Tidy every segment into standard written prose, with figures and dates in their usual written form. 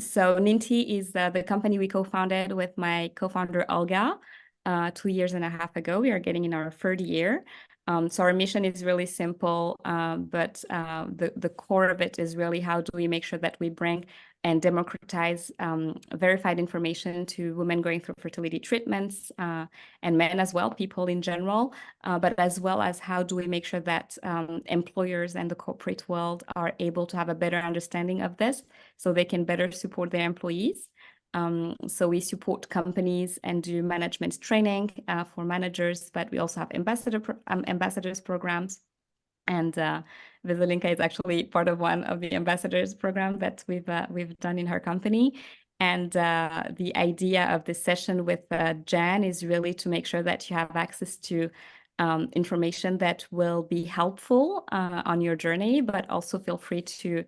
So Ninti is the company we co-founded with my co-founder Olga 2.5 years ago. We are getting in our third year. So our mission is really simple, but the core of it is really how do we make sure that we bring and democratize verified information to women going through fertility treatments and men as well, people in general, but as well as how do we make sure that employers and the corporate world are able to have a better understanding of this so they can better support their employees. So we support companies and do management training for managers, but we also have ambassadors programs. And Veselinka is actually part of one of the ambassadors program that we've done in her company. And the idea of this session with Jan is really to make sure that you have access to information that will be helpful on your journey, but also feel free to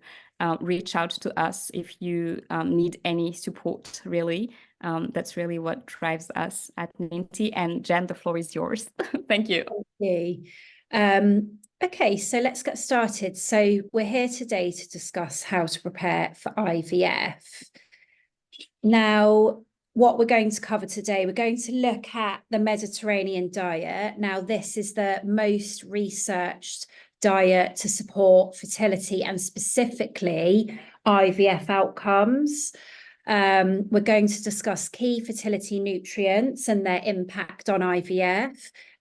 reach out to us if you need any support, really. That's really what drives us at Ninti. And Jan, the floor is yours. Thank you. Thank you. Okay, so let's get started. So we're here today to discuss how to prepare for IVF. Now, what we're going to cover today, we're going to look at the Mediterranean diet. Now, this is the most researched diet to support fertility and specifically IVF outcomes. We're going to discuss key fertility nutrients and their impact on IVF.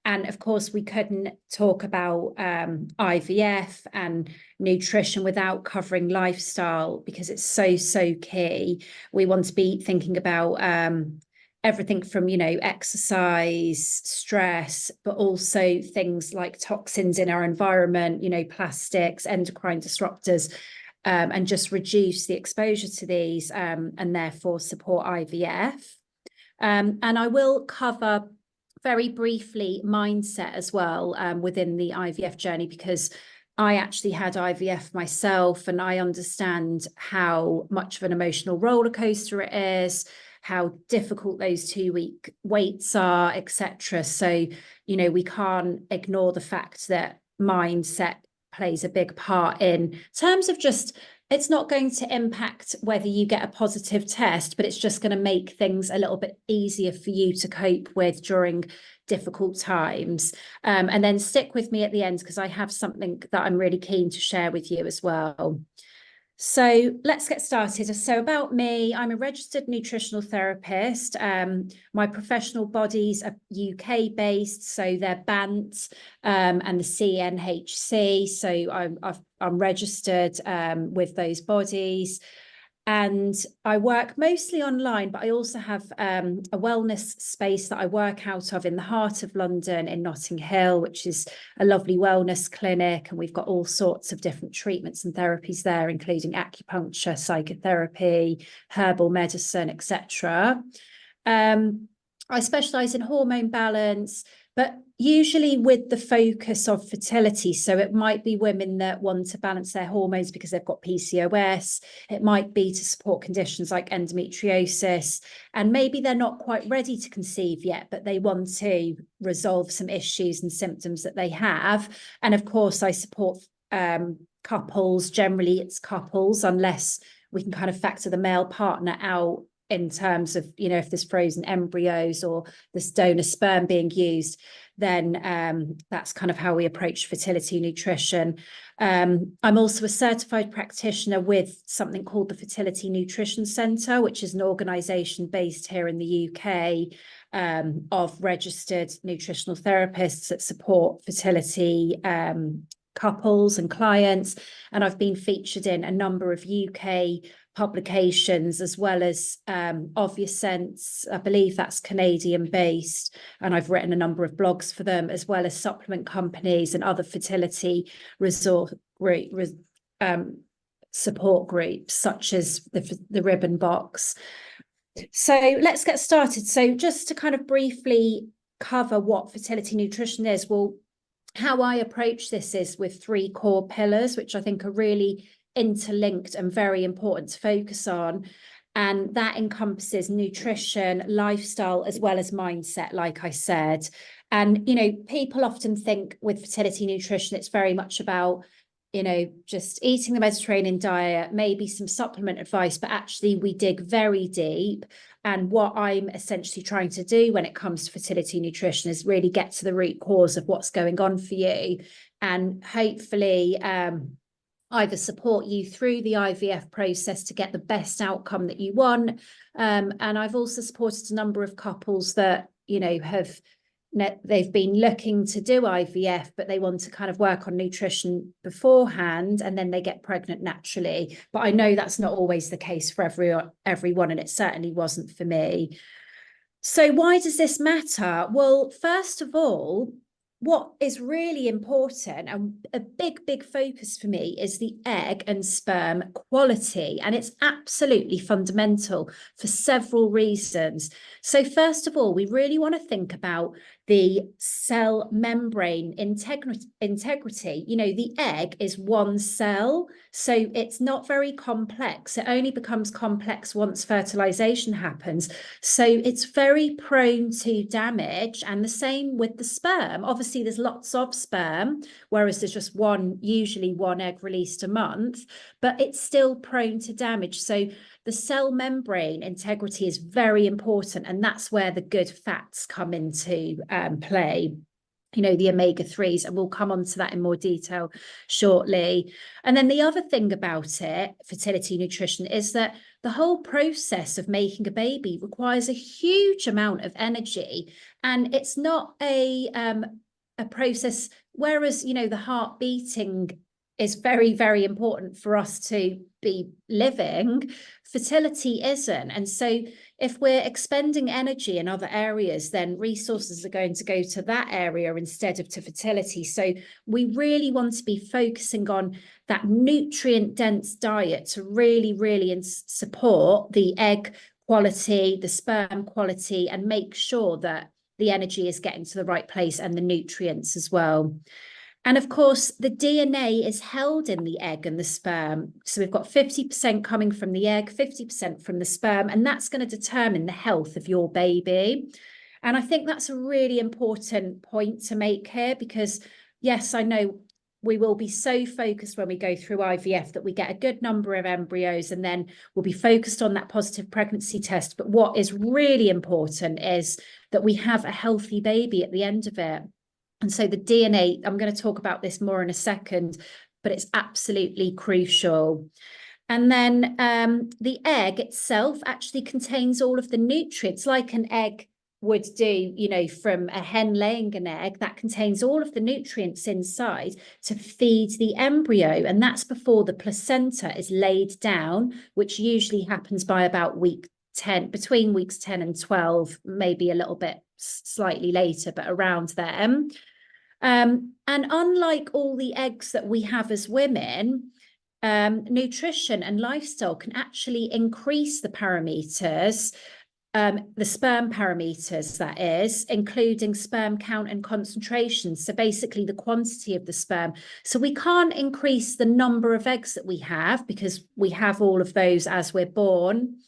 And of course, we couldn't talk about IVF and nutrition without covering lifestyle because it's so key. We want to be thinking about everything from, exercise, stress, but also things like toxins in our environment, plastics, endocrine disruptors, and just reduce the exposure to these and therefore support IVF. And I will cover very briefly mindset as well within the IVF journey, because I actually had IVF myself and I understand how much of an emotional roller coaster it is, how difficult those 2-week waits are, etc. So, we can't ignore the fact that mindset plays a big part in terms of just, it's not going to impact whether you get a positive test, but it's just going to make things a little bit easier for you to cope with during difficult times. And then stick with me at the end because I have something that I'm really keen to share with you as well. So let's get started. So about me, I'm a registered nutritional therapist. My professional bodies are UK based, so they're BANT and the CNHC. So I'm registered with those bodies. And I work mostly online, but I also have a wellness space that I work out of in the heart of London in Notting Hill, which is a lovely wellness clinic. And we've got all sorts of different treatments and therapies there, including acupuncture, psychotherapy, herbal medicine, etc. I specialise in hormone balance, but usually with the focus of fertility. So it might be women that want to balance their hormones because they've got PCOS. It might be to support conditions like endometriosis. And maybe they're not quite ready to conceive yet, but they want to resolve some issues and symptoms that they have. And of course, I support couples. Generally, it's couples, unless we can kind of factor the male partner out in terms of, if there's frozen embryos or there's donor sperm being used, then that's kind of how we approach fertility nutrition. I'm also a certified practitioner with something called the Fertility Nutrition Centre, which is an organisation based here in the UK of registered nutritional therapists that support fertility couples and clients. And I've been featured in a number of UK publications, as well as Obvious Sense. I believe that's Canadian based, and I've written a number of blogs for them, as well as supplement companies and other fertility support groups such as the Ribbon Box. So let's get started. So just to kind of briefly cover what fertility nutrition is, well, how I approach this is with 3 core pillars, which I think are really interlinked and very important to focus on. And that encompasses nutrition, lifestyle, as well as mindset, like I said. And, people often think with fertility nutrition, it's very much about you know, just eating the Mediterranean diet, maybe some supplement advice, but actually we dig very deep. And what I'm essentially trying to do when it comes to fertility nutrition is really get to the root cause of what's going on for you, and hopefully either support you through the IVF process to get the best outcome that you want. And I've also supported a number of couples that, you know, they've been looking to do IVF, but they want to kind of work on nutrition beforehand, and then they get pregnant naturally. But I know that's not always the case for everyone, and it certainly wasn't for me. So why does this matter? Well, first of all, what is really important and a big focus for me is the egg and sperm quality. And it's absolutely fundamental for several reasons. So first of all, we really want to think about the cell membrane integrity. You know, the egg is one cell, so it's not very complex. It only becomes complex once fertilization happens. So it's very prone to damage. And the same with the sperm. Obviously, there's lots of sperm, whereas there's just usually one egg released a month, but it's still prone to damage. So the cell membrane integrity is very important, and that's where the good fats come into play, you know, the omega-3s, and we'll come on to that in more detail shortly. And then the other thing about it, fertility nutrition, is that the whole process of making a baby requires a huge amount of energy, and it's not a process, whereas, you know, the heart beating is very important for us to be living, fertility isn't. And so if we're expending energy in other areas, then resources are going to go to that area instead of to fertility. So we really want to be focusing on that nutrient dense diet to really support the egg quality, the sperm quality, and make sure that the energy is getting to the right place and the nutrients as well. And of course, the DNA is held in the egg and the sperm. So we've got 50% coming from the egg, 50% from the sperm, and that's going to determine the health of your baby. And I think that's a really important point to make here, because yes, I know we will be so focused when we go through IVF that we get a good number of embryos, and then we'll be focused on that positive pregnancy test. But what is really important is that we have a healthy baby at the end of it. And so the DNA, I'm going to talk about this more in a second, but it's absolutely crucial. And then the egg itself actually contains all of the nutrients like an egg would do, you know, from a hen laying an egg, that contains all of the nutrients inside to feed the embryo. And that's before the placenta is laid down, which usually happens by about week 10, between weeks 10 and 12, maybe a little bit slightly later, but around there. And unlike all the eggs that we have as women, nutrition and lifestyle can actually increase the parameters, the sperm parameters, that is, including sperm count and concentration. So basically the quantity of the sperm. So we can't increase the number of eggs that we have, because we have all of those as we're born.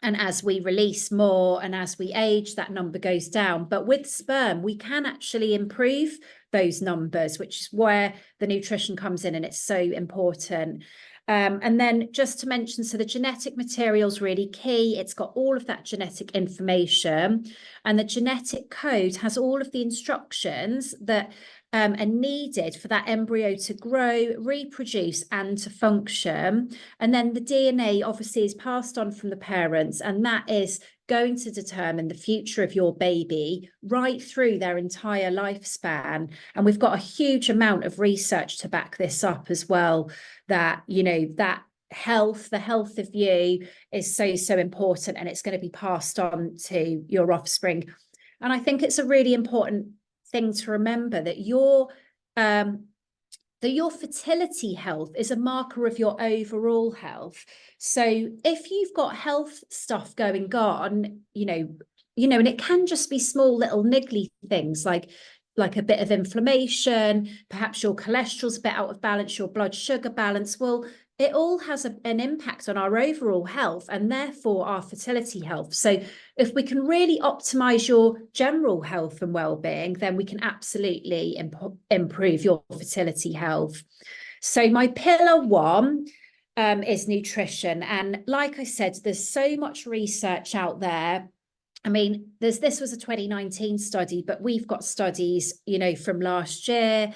And as we release more and as we age, that number goes down. But with sperm, we can actually improve those numbers, which is where the nutrition comes in, and it's so important. And then just to mention, so the genetic material is really key. It's got all of that genetic information, and the genetic code has all of the instructions that are needed for that embryo to grow, reproduce, and to function. And then the DNA obviously is passed on from the parents, and that is going to determine the future of your baby right through their entire lifespan. And we've got a huge amount of research to back this up as well, that, you know, that health, the health of you is so important, and it's going to be passed on to your offspring. And I think it's a really important thing to remember that your fertility health is a marker of your overall health. So if you've got health stuff going on, you know, and it can just be small little niggly things like a bit of inflammation, perhaps your cholesterol's a bit out of balance, your blood sugar balance. Well, it all has an impact on our overall health and therefore our fertility health. So if we can really optimize your general health and well-being, then we can absolutely improve your fertility health. So my pillar one is nutrition. And like I said, there's so much research out there. I mean, this was a 2019 study, but we've got studies, you know, from last year.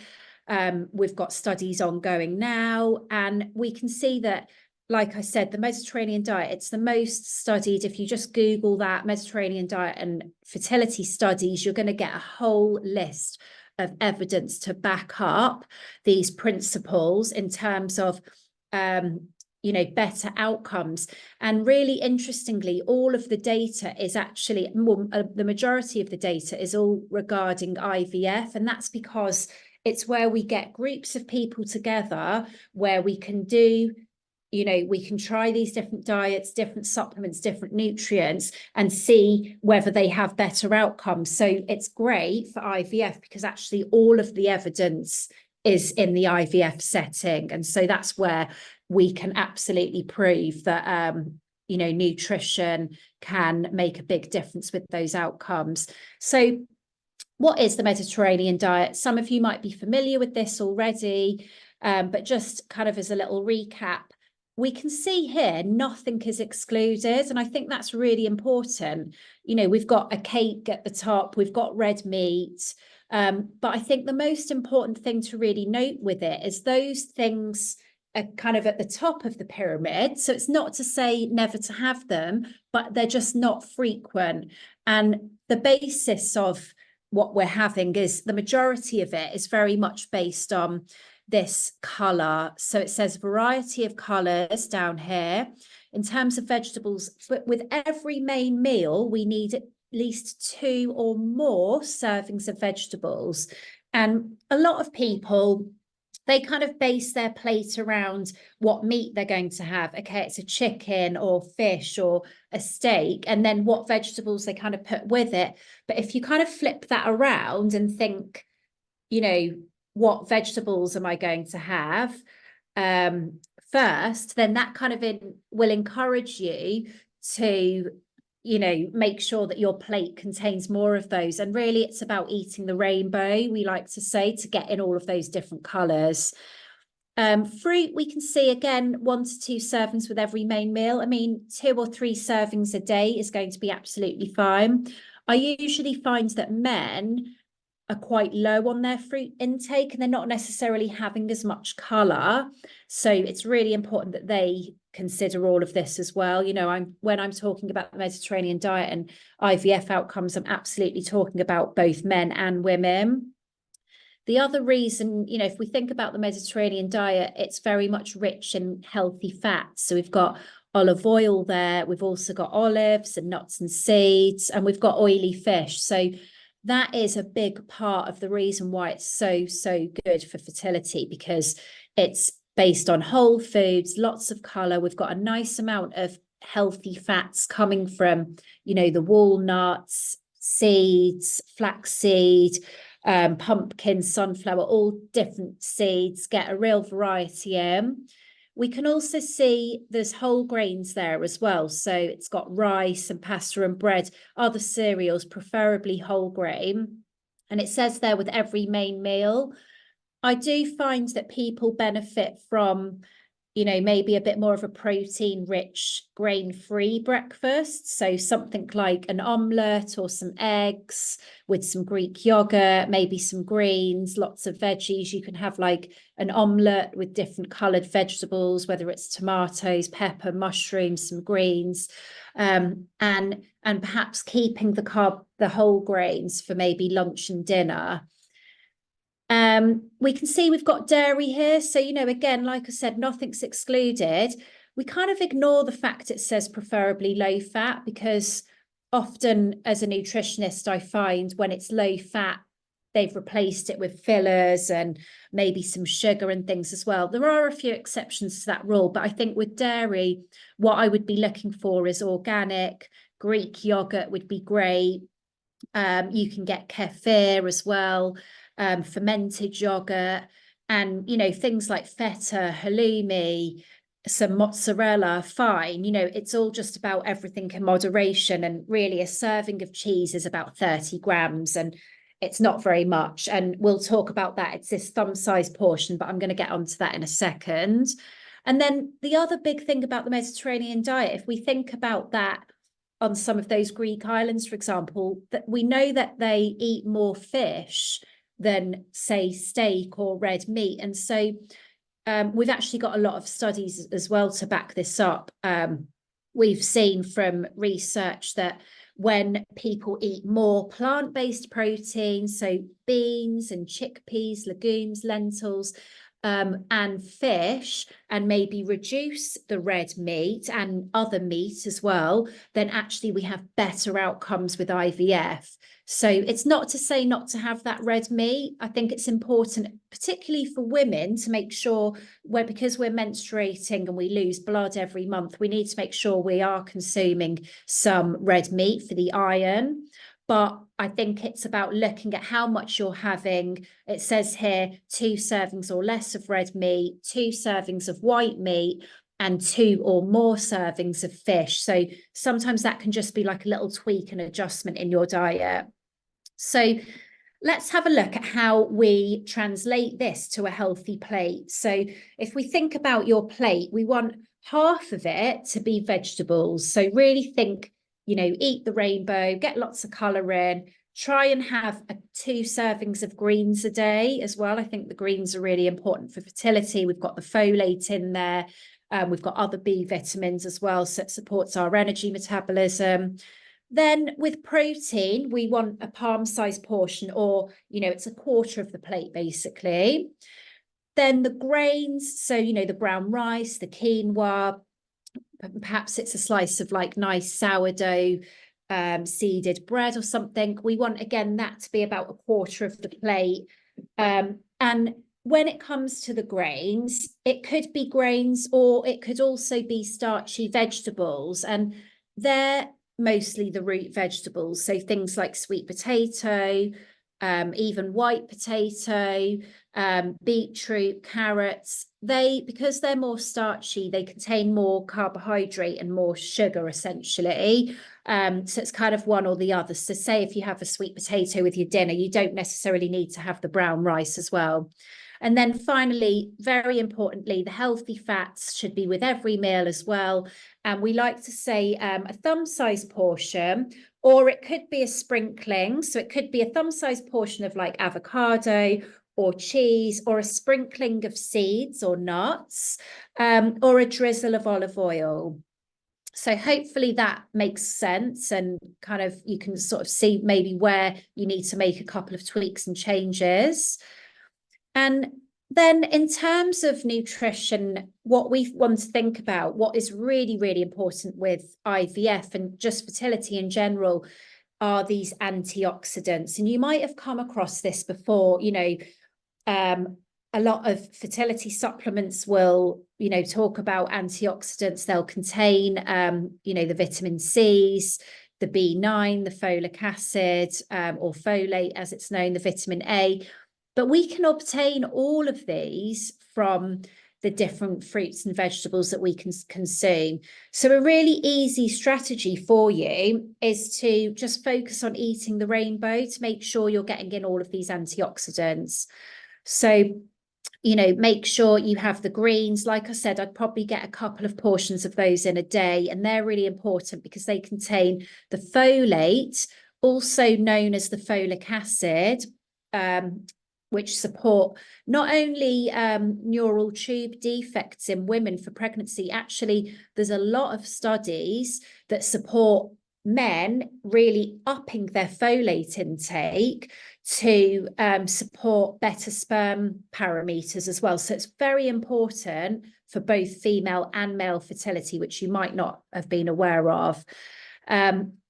We've got studies ongoing now, and we can see that, like I said, the Mediterranean diet, it's the most studied. If you just Google that, Mediterranean diet and fertility studies, you're going to get a whole list of evidence to back up these principles in terms of you know, better outcomes. And really interestingly, all of the data is actually, the majority of the data is all regarding IVF. And that's because it's where we get groups of people together where we can do, you know, we can try these different diets, different supplements, different nutrients, and see whether they have better outcomes. So it's great for IVF because actually all of the evidence is in the IVF setting. And so that's where we can absolutely prove that, you know, nutrition can make a big difference with those outcomes. So what is the Mediterranean diet? Some of you might be familiar with this already, but just kind of as a little recap, we can see here nothing is excluded. And I think that's really important. You know, we've got a cake at the top, we've got red meat. But I think the most important thing to really note with it is those things are kind of at the top of the pyramid. So it's not to say never to have them, but they're just not frequent. And the basis of what we're having is the majority of it is very much based on this colour. So it says variety of colours down here. In terms of vegetables, but with every main meal, we need at least 2 or more servings of vegetables. And a lot of people, they kind of base their plate around what meat they're going to have. Okay, it's a chicken or fish or a steak, and then what vegetables they kind of put with it. But if you kind of flip that around and think, you know, what vegetables am I going to have first, then that kind of will encourage you to, you know, make sure that your plate contains more of those. And really it's about eating the rainbow, we like to say, to get in all of those different colours. Fruit, we can see again 1 to 2 servings with every main meal. I mean, 2 or 3 servings a day is going to be absolutely fine. I usually find that men are quite low on their fruit intake and they're not necessarily having as much colour. So it's really important that they consider all of this as well. You know, when I'm talking about the Mediterranean diet and IVF outcomes, I'm absolutely talking about both men and women. The other reason, you know, if we think about the Mediterranean diet, it's very much rich in healthy fats. So we've got olive oil there. We've also got olives and nuts and seeds, and we've got oily fish. So that is a big part of the reason why it's so good for fertility, because it's based on whole foods, lots of colour. We've got a nice amount of healthy fats coming from, you know, the walnuts, seeds, flaxseed, pumpkin, sunflower, all different seeds, get a real variety in. We can also see there's whole grains there as well. So it's got rice and pasta and bread, other cereals, preferably whole grain. And it says there with every main meal. I do find that people benefit from, you know, maybe a bit more of a protein-rich, grain-free breakfast. So something like an omelette or some eggs with some Greek yogurt, maybe some greens, lots of veggies. You can have like an omelette with different coloured vegetables, whether it's tomatoes, pepper, mushrooms, some greens, and perhaps keeping the whole grains for maybe lunch and dinner. We can see we've got dairy here. So, you know, again, like I said, nothing's excluded. We kind of ignore the fact it says preferably low fat, because often as a nutritionist, I find when it's low fat, they've replaced it with fillers and maybe some sugar and things as well. There are a few exceptions to that rule, but I think with dairy, what I would be looking for is organic. Greek yogurt would be great. You can get kefir as well. Fermented yogurt, and, you know, things like feta, halloumi, some mozzarella, fine. You know, it's all just about everything in moderation. And really, a serving of cheese is about 30 grams, and it's not very much. And we'll talk about that. It's this thumb-sized portion, but I'm going to get onto that in a second. And then the other big thing about the Mediterranean diet, if we think about that on some of those Greek islands, for example, that we know that they eat more fish than, say, steak or red meat. And so we've actually got a lot of studies as well to back this up. We've seen from research that when people eat more plant-based proteins, so beans and chickpeas, legumes, lentils, and fish, and maybe reduce the red meat and other meat as well, then actually we have better outcomes with IVF. So it's not to say not to have that red meat. I think it's important, particularly for women, to make sure because we're menstruating and we lose blood every month, we need to make sure we are consuming some red meat for the iron. But I think it's about looking at how much you're having. It says here 2 servings or less of red meat, 2 servings of white meat, and 2 or more servings of fish. So sometimes that can just be like a little tweak and adjustment in your diet. So let's have a look at how we translate this to a healthy plate. So if we think about your plate, we want half of it to be vegetables. So really think, you know, eat the rainbow, get lots of colour in, try and have 2 servings of greens a day as well. I think the greens are really important for fertility. We've got the folate in there. We've got other B vitamins as well, so it supports our energy metabolism. Then with protein, we want a palm-sized portion, or, you know, it's a quarter of the plate basically. Then the grains, so, you know, the brown rice, the quinoa, perhaps it's a slice of like nice sourdough seeded bread or something. We want, again, that to be about a quarter of the plate. And when it comes to the grains, it could be grains, or it could also be starchy vegetables, and they're mostly the root vegetables. So things like sweet potato, even white potato, beetroot, carrots, because they're more starchy, they contain more carbohydrate and more sugar essentially. So it's kind of one or the other. So say if you have a sweet potato with your dinner, you don't necessarily need to have the brown rice as well. And then finally, very importantly, the healthy fats should be with every meal as well. And we like to say a thumb-sized portion, or it could be a sprinkling. So it could be a thumb-sized portion of like avocado or cheese, or a sprinkling of seeds or nuts, or a drizzle of olive oil. So hopefully that makes sense, and kind of you can sort of see maybe where you need to make a couple of tweaks and changes. And then in terms of nutrition, what we want to think about, what is really, really important with IVF and just fertility in general, are these antioxidants. And you might have come across this before, you know, a lot of fertility supplements will, you know, talk about antioxidants. They'll contain, you know, the vitamin C's, the B9, the folic acid, or folate as it's known, the vitamin A. But we can obtain all of these from the different fruits and vegetables that we can consume. So a really easy strategy for you is to just focus on eating the rainbow to make sure you're getting in all of these antioxidants. So, you know, make sure you have the greens. Like I said, I'd probably get a couple of portions of those in a day, and they're really important because they contain the folate, also known as the folic acid, which support not only neural tube defects in women for pregnancy. Actually, there's a lot of studies that support men really upping their folate intake to support better sperm parameters as well. So it's very important for both female and male fertility, which you might not have been aware of.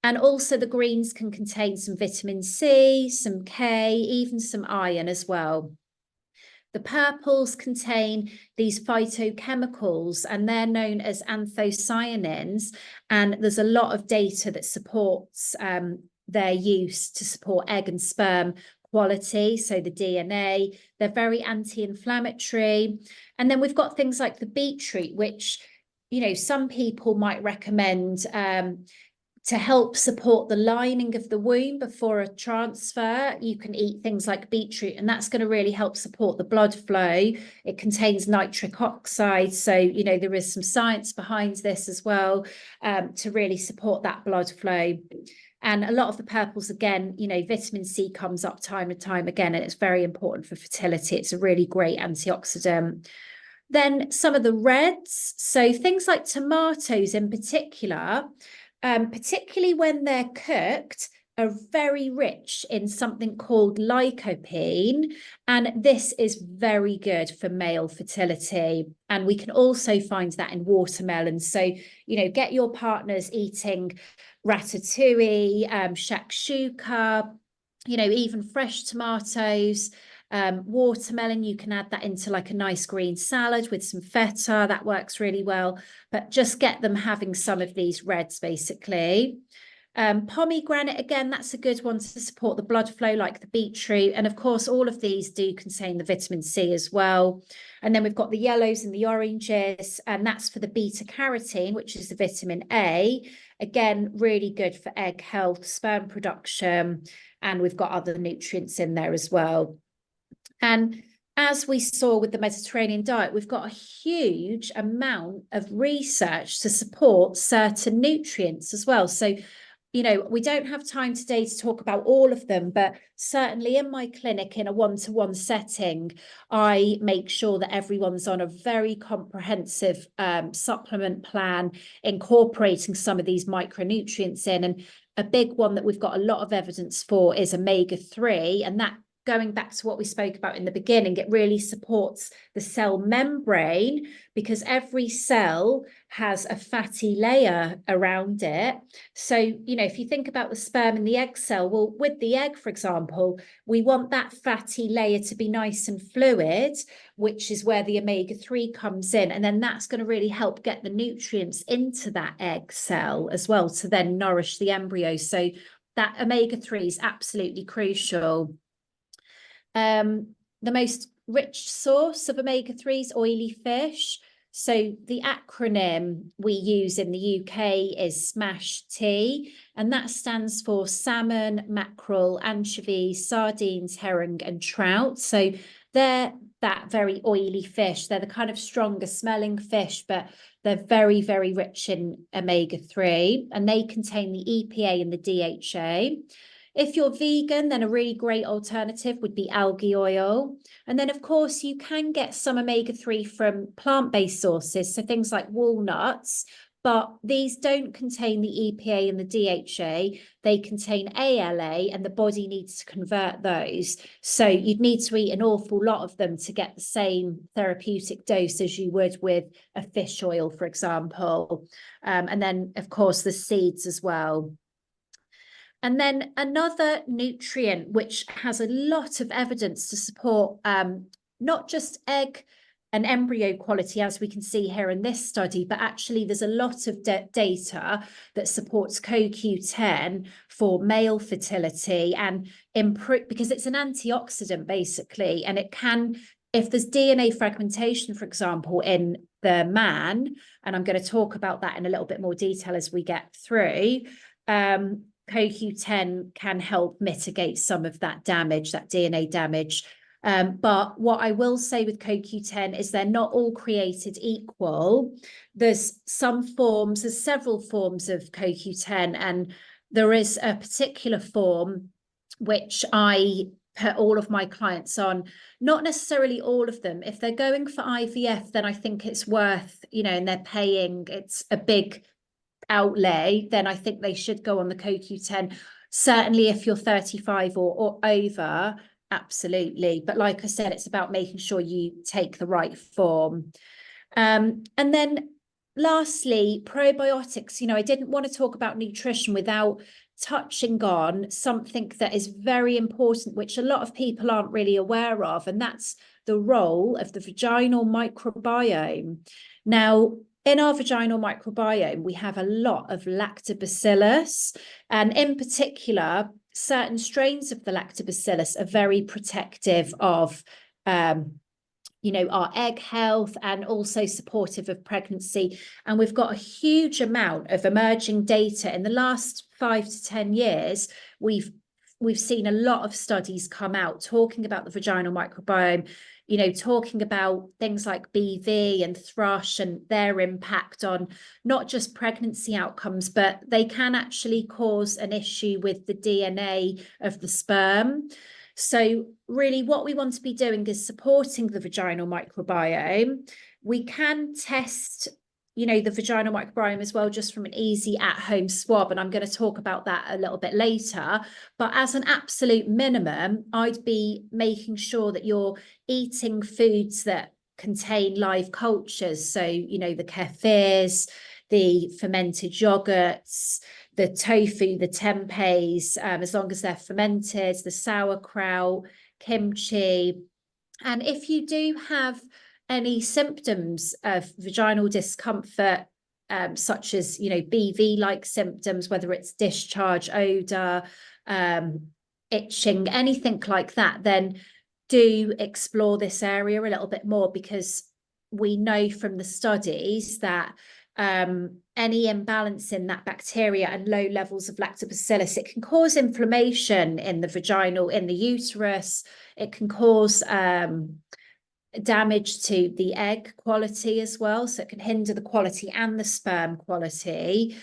And also the greens can contain some vitamin C, some K, even some iron as well. The purples contain these phytochemicals, and they're known as anthocyanins. And there's a lot of data that supports their use to support egg and sperm quality, so the DNA. They're very anti-inflammatory. And then we've got things like the beetroot, which, you know, some people might recommend to help support the lining of the womb before a transfer. You can eat things like beetroot, and that's going to really help support the blood flow. It contains nitric oxide, so, you know, there is some science behind this as well, to really support that blood flow. And a lot of the purples, again, you know, vitamin C comes up time and time again, and it's very important for fertility. It's a really great antioxidant. Then some of the reds, so things like tomatoes in particular, particularly when they're cooked, are very rich in something called lycopene, and this is very good for male fertility. And we can also find that in watermelons. So, you know, get your partners eating ratatouille, shakshuka, you know, even fresh tomatoes. Watermelon, you can add that into like a nice green salad with some feta. That works really well. But just get them having some of these reds, basically. Pomegranate, again, that's a good one to support the blood flow, like the beetroot. And of course, all of these do contain the vitamin C as well. And then we've got the yellows and the oranges, and that's for the beta carotene, which is the vitamin A. Again, really good for egg health, sperm production, and we've got other nutrients in there as well. And as we saw with the Mediterranean diet, we've got a huge amount of research to support certain nutrients as well. So, you know, we don't have time today to talk about all of them, but certainly in my clinic, in a one-to-one setting, I make sure that everyone's on a very comprehensive supplement plan, incorporating some of these micronutrients in. And a big one that we've got a lot of evidence for is omega-3, and that, going back to what we spoke about in the beginning, it really supports the cell membrane, because every cell has a fatty layer around it. So, you know, if you think about the sperm and the egg cell, well, with the egg, for example, we want that fatty layer to be nice and fluid, which is where the omega-3 comes in. And then that's going to really help get the nutrients into that egg cell as well, to then nourish the embryo. So that omega-3 is absolutely crucial. The most rich source of omega-3 is oily fish. So the acronym we use in the UK is SMASH-T, and that stands for salmon, mackerel, anchovies, sardines, herring, and trout. So they're that very oily fish. They're the kind of stronger smelling fish, but they're very, very rich in omega-3, and they contain the EPA and the DHA. If you're vegan, then a really great alternative would be algae oil. And then, of course, you can get some omega-3 from plant-based sources, so things like walnuts, but these don't contain the EPA and the DHA. They contain ALA, and the body needs to convert those. So you'd need to eat an awful lot of them to get the same therapeutic dose as you would with a fish oil, for example. And then, of course, the seeds as well. And then another nutrient which has a lot of evidence to support not just egg and embryo quality, as we can see here in this study, but actually there's a lot of data that supports CoQ10 for male fertility and improve, because it's an antioxidant basically, and it can, if there's DNA fragmentation, for example, in the man, and I'm going to talk about that in a little bit more detail as we get through, CoQ10 can help mitigate some of that damage, that DNA damage. But what I will say with CoQ10 is they're not all created equal. There's some forms, there's several forms of CoQ10, and there is a particular form which I put all of my clients on, not necessarily all of them. If they're going for IVF, then I think it's worth, you know, and they're paying, it's a big outlay, then I think they should go on the CoQ10. Certainly if you're 35 or over, absolutely. But like I said, it's about making sure you take the right form. And then lastly, probiotics. You know, I didn't want to talk about nutrition without touching on something that is very important, which a lot of people aren't really aware of, and that's the role of the vaginal microbiome. Now, in our vaginal microbiome, we have a lot of lactobacillus, and in particular, certain strains of the lactobacillus are very protective of our egg health and also supportive of pregnancy. And we've got a huge amount of emerging data in the last 5 to 10 years. We've seen a lot of studies come out talking about the vaginal microbiome, talking about things like BV and thrush and their impact on not just pregnancy outcomes, but they can actually cause an issue with the DNA of the sperm. So really what we want to be doing is supporting the vaginal microbiome. We can test, the vaginal microbiome as well, just from an easy at-home swab. And I'm going to talk about that a little bit later. But as an absolute minimum, I'd be making sure that you're eating foods that contain live cultures. So, the kefirs, the fermented yogurts, the tofu, the tempehs, as long as they're fermented, the sauerkraut, kimchi. And if you do have any symptoms of vaginal discomfort, such as, BV-like symptoms, whether it's discharge, odor, itching, anything like that, then do explore this area a little bit more, because we know from the studies that any imbalance in that bacteria and low levels of lactobacillus, it can cause inflammation in the uterus. It can cause damage to the egg quality as well. So it can hinder the quality and the sperm quality.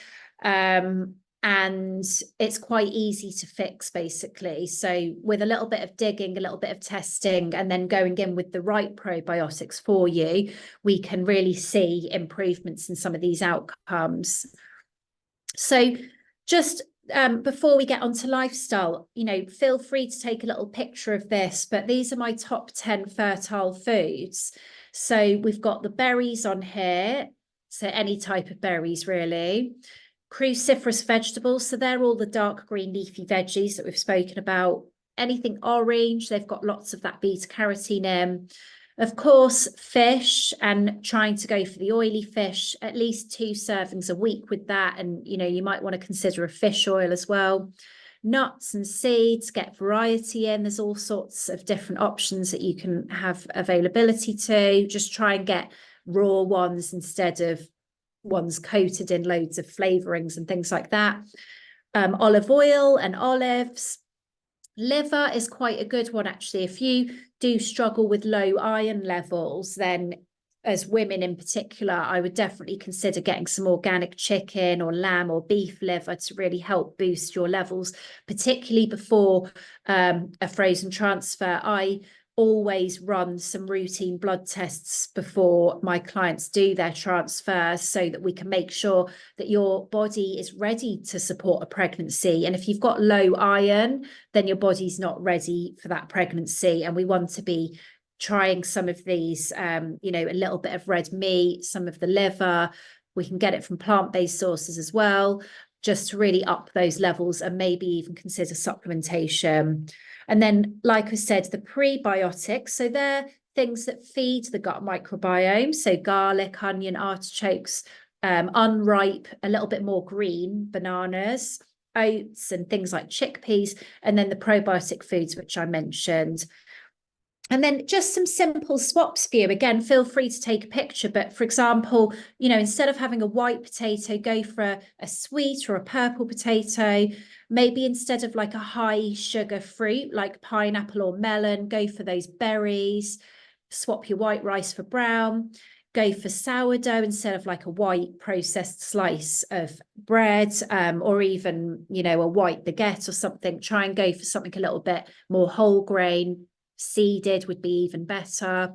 And it's quite easy to fix, basically. So with a little bit of digging, a little bit of testing, and then going in with the right probiotics for you, we can really see improvements in some of these outcomes. So just before we get onto lifestyle, feel free to take a little picture of this, but these are my top 10 fertile foods. So we've got the berries on here. So any type of berries, really. Cruciferous vegetables, so they're all the dark green leafy veggies that we've spoken about. Anything orange, they've got lots of that beta carotene in. Of course, fish, and trying to go for the oily fish, at least 2 servings a week with that. And, you might want to consider a fish oil as well. Nuts and seeds, get variety in. There's all sorts of different options that you can have availability to. Just try and get raw ones instead of ones coated in loads of flavorings and things like that. Olive oil and olives. Liver is quite a good one, actually. If you do struggle with low iron levels, then as women in particular, I would definitely consider getting some organic chicken or lamb or beef liver to really help boost your levels, particularly before a frozen transfer. I always run some routine blood tests before my clients do their transfers, so that we can make sure that your body is ready to support a pregnancy. And if you've got low iron, then your body's not ready for that pregnancy. And we want to be trying some of these, a little bit of red meat, some of the liver. We can get it from plant-based sources as well, just to really up those levels, and maybe even consider supplementation. And then, like I said, the prebiotics, so they're things that feed the gut microbiome. So garlic, onion, artichokes, unripe, a little bit more green, bananas, oats, and things like chickpeas. And then the probiotic foods, which I mentioned. And then just some simple swaps for you. Again, feel free to take a picture. But for example, instead of having a white potato, go for a sweet or a purple potato. Maybe instead of like a high sugar fruit like pineapple or melon, go for those berries. Swap your white rice for brown. Go for sourdough instead of like a white processed slice of bread, or even, a white baguette or something. Try and go for something a little bit more whole grain. Seeded would be even better.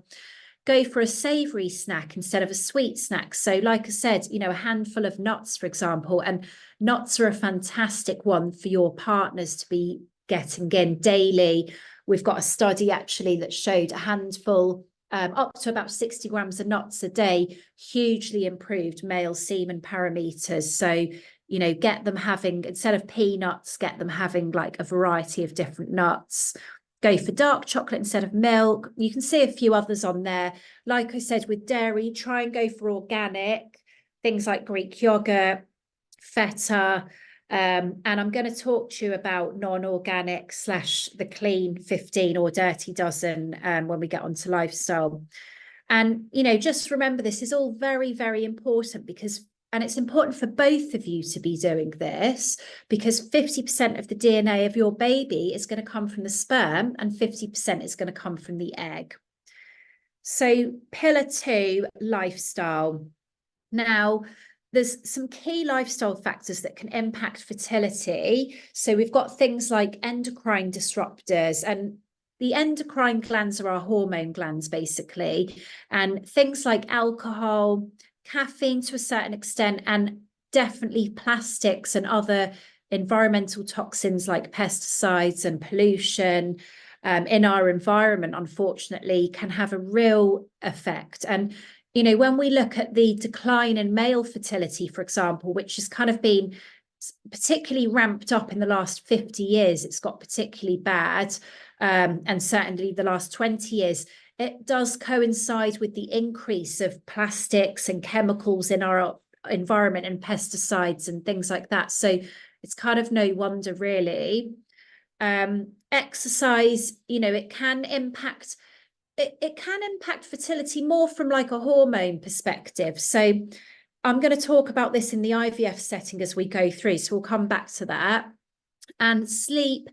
Go for a savory snack instead of a sweet snack. So like I said, a handful of nuts, for example, and nuts are a fantastic one for your partners to be getting in daily. We've got a study actually that showed a handful, up to about 60 grams of nuts a day, hugely improved male semen parameters. So, get them having, instead of peanuts, get them having like a variety of different nuts. Go for dark chocolate instead of milk. You can see a few others on there. Like I said, with dairy, try and go for organic, things like Greek yogurt, feta, And I'm going to talk to you about non-organic / the clean 15 or dirty dozen when we get onto lifestyle. And, you know, just remember, this is all very, very important and it's important for both of you to be doing this, because 50% of the DNA of your baby is going to come from the sperm and 50% is going to come from the egg. So pillar 2, lifestyle. Now, there's some key lifestyle factors that can impact fertility. So we've got things like endocrine disruptors, and the endocrine glands are our hormone glands, basically, and things like alcohol, caffeine to a certain extent, and definitely plastics and other environmental toxins like pesticides and pollution in our environment, unfortunately, can have a real effect. And you know, when we look at the decline in male fertility, for example, which has kind of been particularly ramped up in the last 50 years, it's got particularly bad, and certainly the last 20 years, it does coincide with the increase of plastics and chemicals in our environment and pesticides and things like that. So it's kind of no wonder, really. Exercise, you know, it can impact fertility more from like a hormone perspective. So I'm going to talk about this in the IVF setting as we go through. So we'll come back to that. And sleep,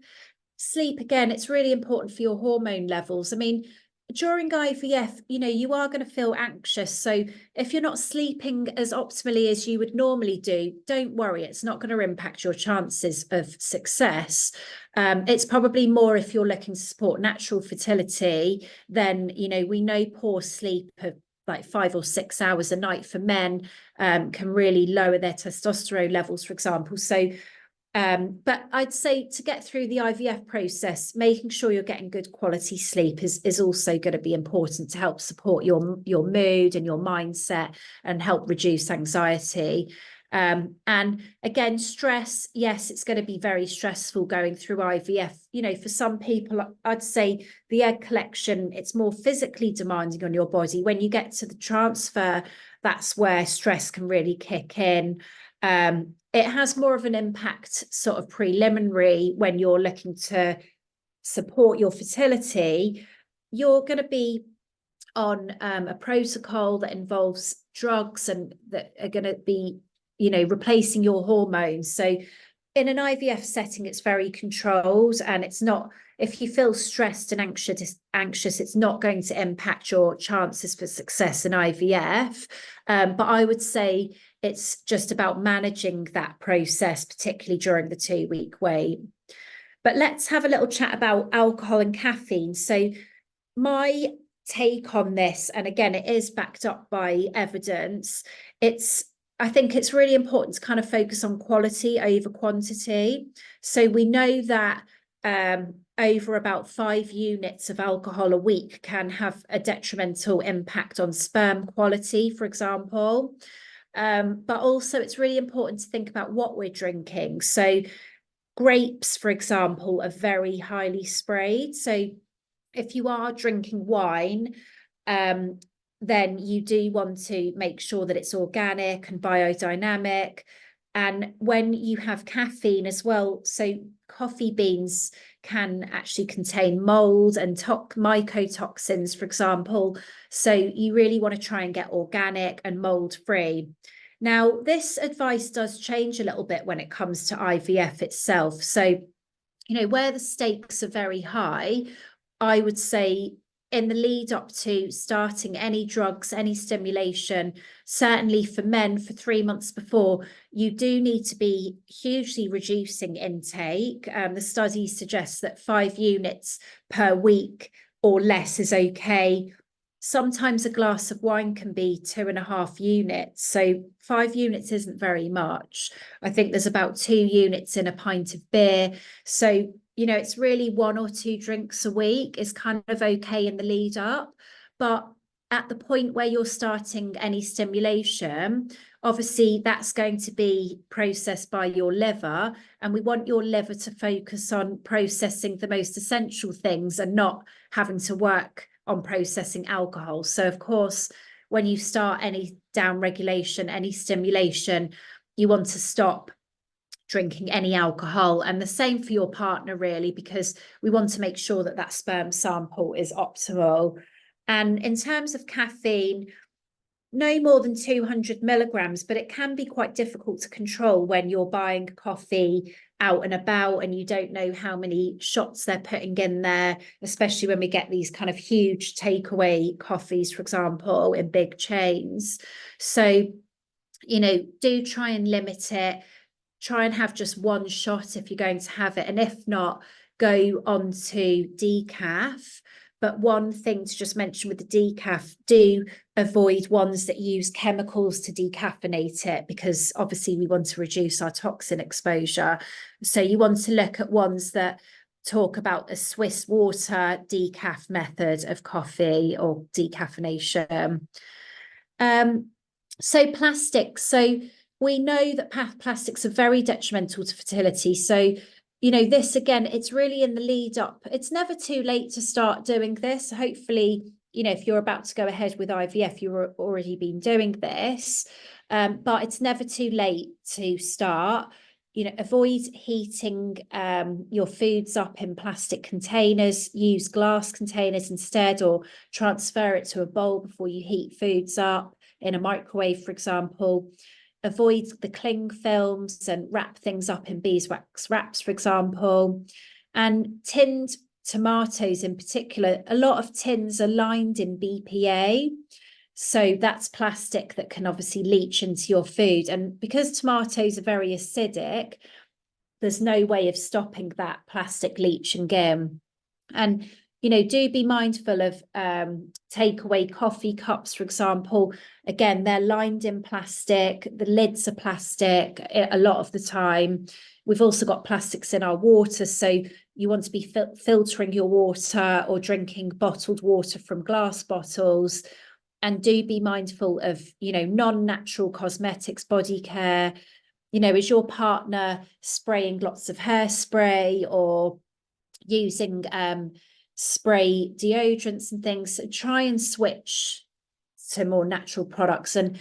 again, it's really important for your hormone levels. I mean, during IVF, you know, you are going to feel anxious. So if you're not sleeping as optimally as you would normally do, don't worry, it's not going to impact your chances of success. It's probably more if you're looking to support natural fertility, then, you know, we know poor sleep of like 5 or 6 hours a night for men can really lower their testosterone levels, for example. So but I'd say to get through the IVF process, making sure you're getting good quality sleep is also going to be important to help support your mood and your mindset and help reduce anxiety. And again, stress, yes, it's going to be very stressful going through IVF. You know, for some people, I'd say the egg collection, it's more physically demanding on your body. When you get to the transfer, that's where stress can really kick in. It has more of an impact sort of preliminary when you're looking to support your fertility. You're going to be on a protocol that involves drugs and that are going to be, you know, replacing your hormones. So in an IVF setting, it's very controlled, and it's not, if you feel stressed and anxious, it's not going to impact your chances for success in IVF. But I would say it's just about managing that process, particularly during the 2-week wait. But let's have a little chat about alcohol and caffeine. So my take on this, and again, it is backed up by evidence, I think it's really important to kind of focus on quality over quantity. So we know that over about 5 units of alcohol a week can have a detrimental impact on sperm quality, for example. But also it's really important to think about what we're drinking. So grapes, for example, are very highly sprayed. So if you are drinking wine, then you do want to make sure that it's organic and biodynamic. And when you have caffeine as well, so coffee beans can actually contain mold and mycotoxins, for example. So you really want to try and get organic and mold free. Now, this advice does change a little bit when it comes to IVF itself. So, you know, where the stakes are very high, I would say in the lead up to starting any drugs, any stimulation, certainly for men for 3 months before, you do need to be hugely reducing intake. The studies suggest that 5 units per week or less is okay. Sometimes a glass of wine can be 2.5 units. So 5 units isn't very much. I think there's about 2 units in a pint of beer. So, you know, it's really 1 or 2 drinks a week is kind of okay in the lead up. But at the point where you're starting any stimulation, obviously that's going to be processed by your liver. And we want your liver to focus on processing the most essential things and not having to work on processing alcohol. So of course, when you start any down regulation, any stimulation, you want to stop drinking any alcohol. And the same for your partner, really, because we want to make sure that that sperm sample is optimal. And in terms of caffeine, no more than 200 milligrams, but it can be quite difficult to control when you're buying coffee out and about and you don't know how many shots they're putting in there, especially when we get these kind of huge takeaway coffees, for example, in big chains. So, you know, do try and limit it. Try and have just one shot if you're going to have it. And if not, go on to decaf. But one thing to just mention with the decaf, do avoid ones that use chemicals to decaffeinate it, because obviously we want to reduce our toxin exposure. So you want to look at ones that talk about a Swiss water decaf method of coffee or decaffeination. So plastics. So we know that plastics are very detrimental to fertility. So, you know, this again, it's really in the lead up. It's never too late to start doing this. Hopefully, you know, if you're about to go ahead with IVF, you've already been doing this, but it's never too late to start. You know, avoid heating your foods up in plastic containers. Use glass containers instead, or transfer it to a bowl before you heat foods up in a microwave, for example. Avoid the cling films and wrap things up in beeswax wraps, for example. And tinned tomatoes in particular, a lot of tins are lined in BPA. So that's plastic that can obviously leach into your food. And because tomatoes are very acidic, there's no way of stopping that plastic leaching in. And, you know, do be mindful of takeaway coffee cups, for example. Again, they're lined in plastic. The lids are plastic a lot of the time. We've also got plastics in our water. So you want to be filtering your water or drinking bottled water from glass bottles. And do be mindful of, you know, non-natural cosmetics, body care. You know, is your partner spraying lots of hairspray or using spray deodorants and things? So try and switch to more natural products. And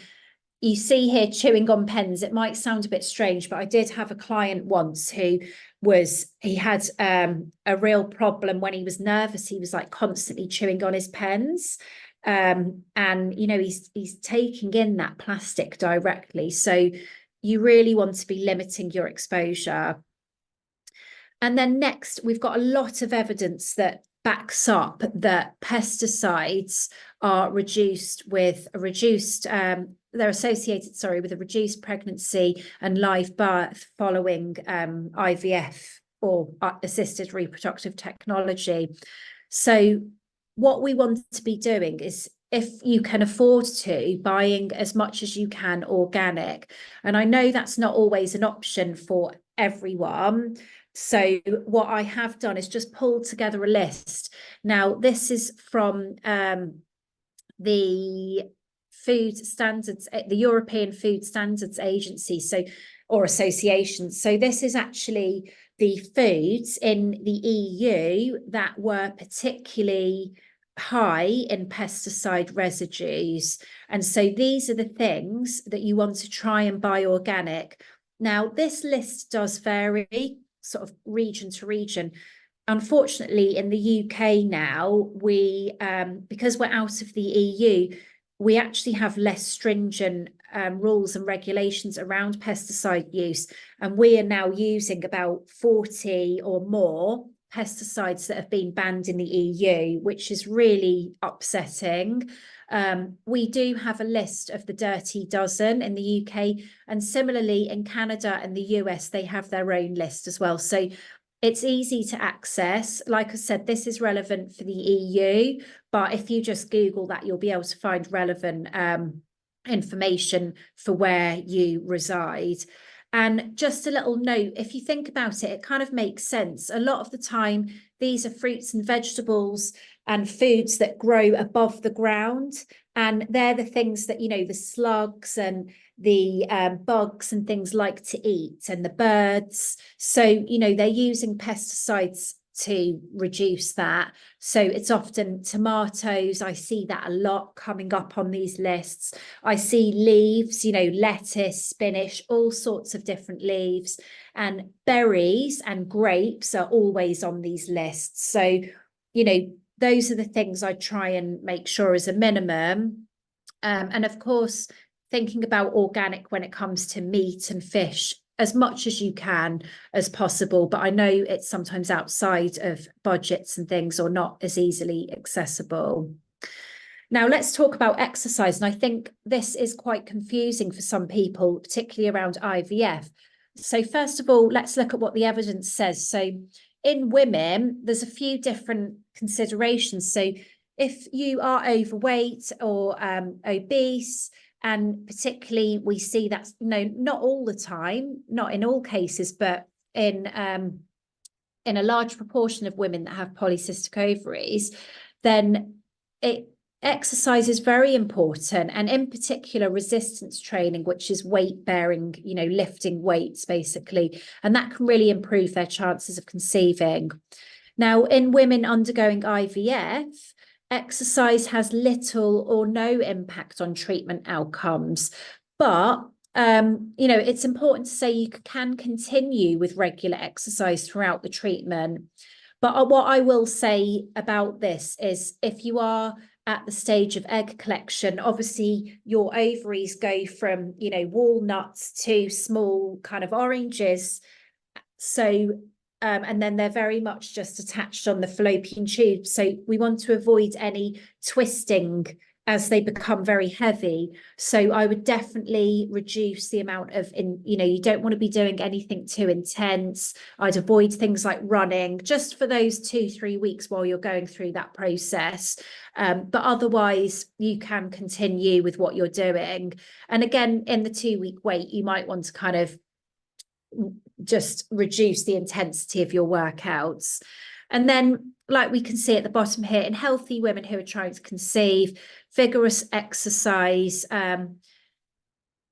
you see here chewing on pens. It might sound a bit strange, but I did have a client once who had a real problem when he was nervous. He was like constantly chewing on his pens. And you know, he's taking in that plastic directly. So you really want to be limiting your exposure. And then next, we've got a lot of evidence that backs up that pesticides are they're associated, with a reduced pregnancy and live birth following IVF or assisted reproductive technology. So what we want to be doing is, if you can afford to, buying as much as you can organic. And I know that's not always an option for everyone. So what I have done is just pulled together a list. Now, this is from the Food Standards, the European Food Standards Agency, or Association. So this is actually the foods in the EU that were particularly high in pesticide residues. And so these are the things that you want to try and buy organic. Now, this list does vary sort of region to region. Unfortunately, in the UK now, we because we're out of the EU, we actually have less stringent rules and regulations around pesticide use. And we are now using about 40 or more pesticides that have been banned in the EU, which is really upsetting. We do have a list of the dirty dozen in the UK, and similarly in Canada and the US, they have their own list as well. So it's easy to access. Like I said, this is relevant for the EU, but if you just Google that, you'll be able to find relevant information for where you reside. And just a little note, if you think about it, it kind of makes sense. A lot of the time, these are fruits and vegetables and foods that grow above the ground. And they're the things that, you know, the slugs and the bugs and things like to eat, and the birds. So, you know, they're using pesticides to reduce that. So it's often tomatoes. I see that a lot coming up on these lists. I see leaves, you know, lettuce, spinach, all sorts of different leaves, and berries and grapes are always on these lists. So, you know, those are the things I try and make sure is a minimum. And of course, thinking about organic when it comes to meat and fish as much as you can as possible. But I know it's sometimes outside of budgets and things, or not as easily accessible. Now, let's talk about exercise. And I think this is quite confusing for some people, particularly around IVF. So first of all, let's look at what the evidence says. So in women, there's a few different considerations. So if you are overweight or obese, and particularly we see that, you know, not all the time, not in all cases, but in a large proportion of women that have polycystic ovaries, then exercise is very important, and in particular resistance training, which is weight bearing, you know, lifting weights basically, and that can really improve their chances of conceiving. Now, in women undergoing IVF, exercise has little or no impact on treatment outcomes, but you know, it's important to say you can continue with regular exercise throughout the treatment. But what I will say about this is, if you are at the stage of egg collection, obviously your ovaries go from, you know, walnuts to small kind of oranges. So and then they're very much just attached on the fallopian tube. So we want to avoid any twisting as they become very heavy. So I would definitely reduce the amount of, you know, you don't want to be doing anything too intense. I'd avoid things like running just for those 2-3 weeks while you're going through that process. But otherwise, you can continue with what you're doing. And again, in the 2-week wait, you might want to kind of just reduce the intensity of your workouts. And then, like we can see at the bottom here, in healthy women who are trying to conceive, vigorous exercise,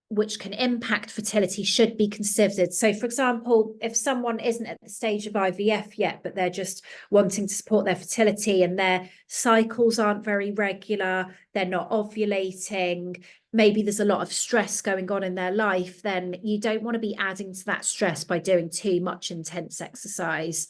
which can impact fertility, should be considered. So, for example, if someone isn't at the stage of IVF yet, but they're just wanting to support their fertility and their cycles aren't very regular, they're not ovulating, maybe there's a lot of stress going on in their life, then you don't want to be adding to that stress by doing too much intense exercise.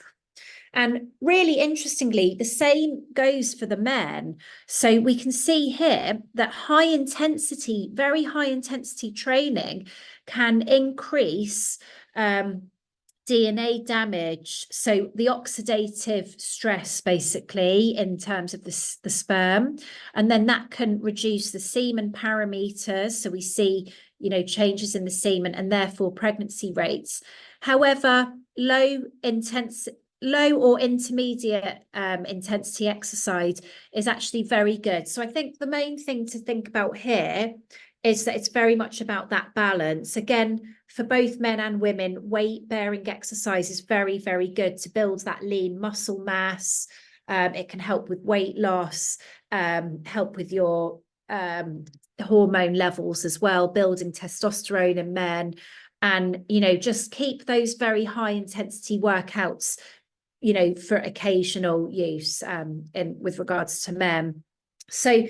And really interestingly, the same goes for the men. So we can see here that high intensity, very high intensity training can increase DNA damage. So the oxidative stress, basically, in terms of the sperm, and then that can reduce the semen parameters. So we see, you know, changes in the semen and therefore pregnancy rates. However, low or intermediate intensity exercise is actually very good. So I think the main thing to think about here is that it's very much about that balance. Again, for both men and women, weight-bearing exercise is very, very good to build that lean muscle mass. It can help with weight loss, help with your hormone levels as well, building testosterone in men. And, you know, just keep those very high intensity workouts, you know, for occasional use with regards to men. So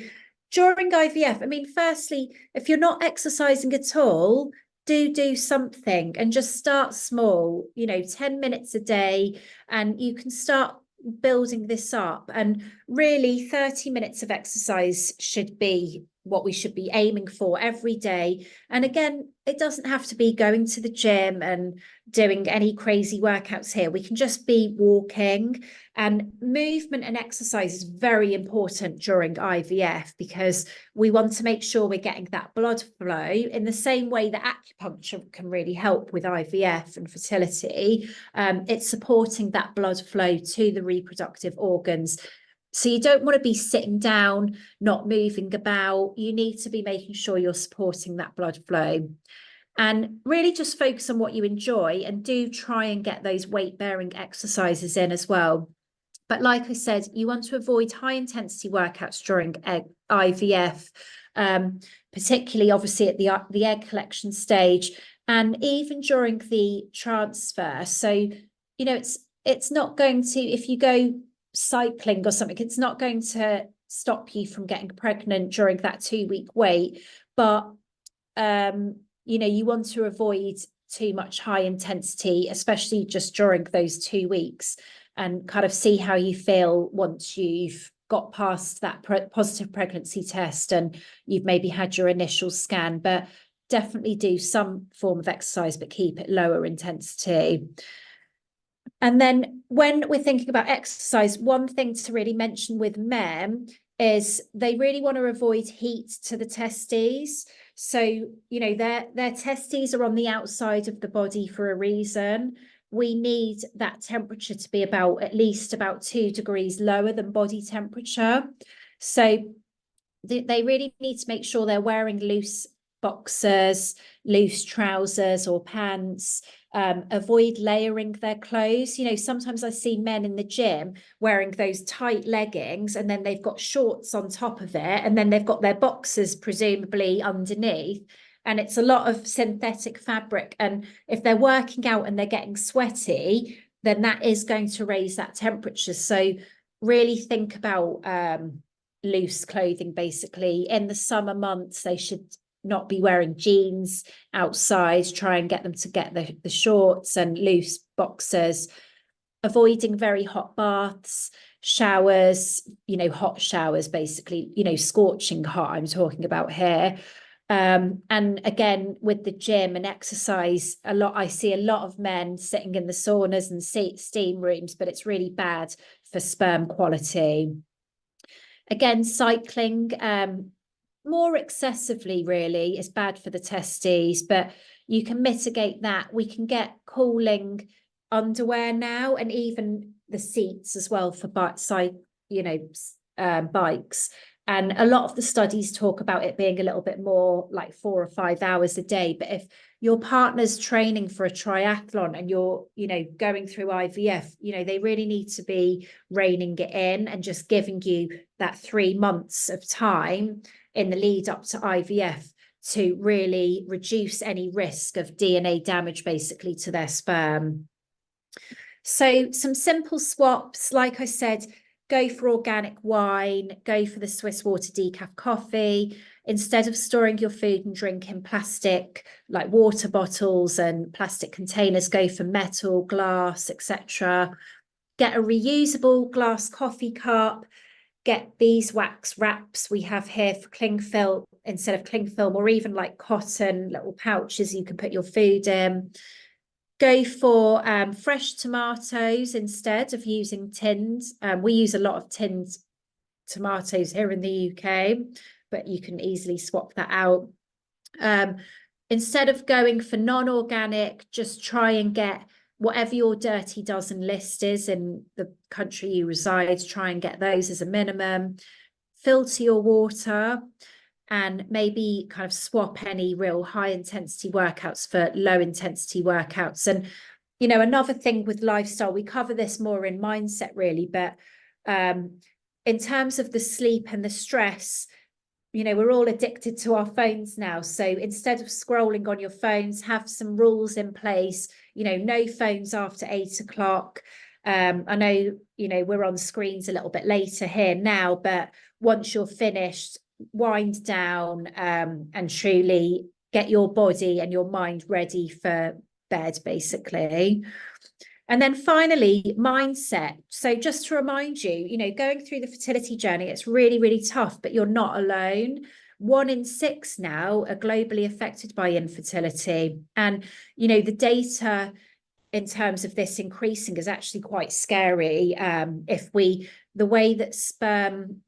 during IVF, I mean, firstly, if you're not exercising at all, do something and just start small, you know, 10 minutes a day, and you can start building this up. And really 30 minutes of exercise should be what we should be aiming for every day. And again, it doesn't have to be going to the gym and doing any crazy workouts here. We can just be walking, and movement and exercise is very important during IVF, because we want to make sure we're getting that blood flow in the same way that acupuncture can really help with IVF and fertility. It's supporting that blood flow to the reproductive organs. So you don't want to be sitting down, not moving about. You need to be making sure you're supporting that blood flow. And really just focus on what you enjoy, and do try and get those weight-bearing exercises in as well. But like I said, you want to avoid high-intensity workouts during IVF, particularly obviously at the egg collection stage, and even during the transfer. So, you know, it's not going to, if you go cycling or something, it's not going to stop you from getting pregnant during that 2-week wait. But, you know, you want to avoid too much high intensity, especially just during those 2 weeks, and kind of see how you feel once you've got past that positive pregnancy test and you've maybe had your initial scan. But definitely do some form of exercise, but keep it lower intensity. And then when we're thinking about exercise, one thing to really mention with men is they really want to avoid heat to the testes. So, you know, their testes are on the outside of the body for a reason. We need that temperature to be at least about 2 degrees lower than body temperature. So they really need to make sure they're wearing loose boxers, loose trousers or pants. Avoid layering their clothes. You know, sometimes I see men in the gym wearing those tight leggings and then they've got shorts on top of it, and then they've got their boxers presumably underneath, and it's a lot of synthetic fabric. And if they're working out and they're getting sweaty, then that is going to raise that temperature. So really think about loose clothing. Basically, in the summer months, they should not be wearing jeans outside. Try and get them to get the shorts and loose boxers. Avoiding very hot baths, showers, you know, hot showers, basically, you know, scorching hot I'm talking about here. And again, with the gym and exercise, I see a lot of men sitting in the saunas and steam rooms, but it's really bad for sperm quality. Again, cycling, more excessively really is bad for the testes, but you can mitigate that. We can get cooling underwear now, and even the seats as well for bikes. And a lot of the studies talk about it being a little bit more like 4 or 5 hours a day. But if your partner's training for a triathlon and you're, you know, going through IVF, you know, they really need to be reining it in and just giving you that 3 months of time in the lead up to IVF to really reduce any risk of DNA damage, basically, to their sperm. So some simple swaps, like I said, go for organic wine, go for the Swiss water decaf coffee. Instead of storing your food and drink in plastic, like water bottles and plastic containers, go for metal, glass, etc. Get a reusable glass coffee cup. Get beeswax wraps we have here for cling film instead of cling film, or even like cotton little pouches you can put your food in. Go for fresh tomatoes instead of using tins. We use a lot of tinned tomatoes here in the UK, but you can easily swap that out. Instead of going for non-organic, just try and get whatever your dirty dozen list is in the country you reside. Try and get those as a minimum. Filter your water, and maybe kind of swap any real high intensity workouts for low intensity workouts. And, you know, another thing with lifestyle, we cover this more in mindset really, but in terms of the sleep and the stress, you know, we're all addicted to our phones now. So instead of scrolling on your phones, have some rules in place, you know, no phones after 8 o'clock. I know, you know, we're on screens a little bit later here now, but once you're finished, wind down and truly get your body and your mind ready for bed, basically. And then finally, mindset. So just to remind you, you know, going through the fertility journey, it's really, really tough, but you're not alone. 1 in 6 now are globally affected by infertility. And, you know, the data in terms of this increasing is actually quite scary. The way that sperm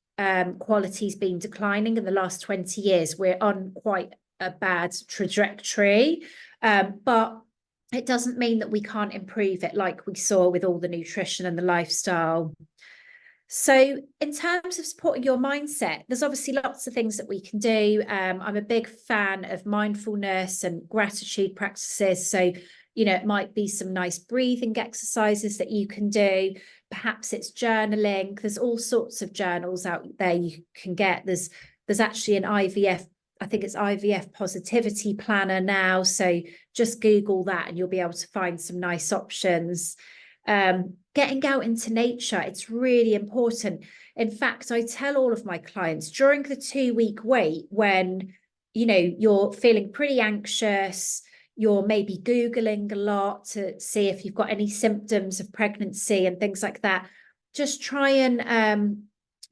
quality's been declining in the last 20 years, we're on quite a bad trajectory. But it doesn't mean that we can't improve it, like we saw with all the nutrition and the lifestyle. So in terms of supporting your mindset, there's obviously lots of things that we can do. I'm a big fan of mindfulness and gratitude practices. So, you know, it might be some nice breathing exercises that you can do. Perhaps it's journaling. There's all sorts of journals out there you can get. There's actually an IVF, I think it's IVF positivity planner now. So just Google that and you'll be able to find some nice options. Getting out into nature, it's really important. In fact, I tell all of my clients during the 2-week wait, when, you know, you're feeling pretty anxious, you're maybe Googling a lot to see if you've got any symptoms of pregnancy and things like that, just try and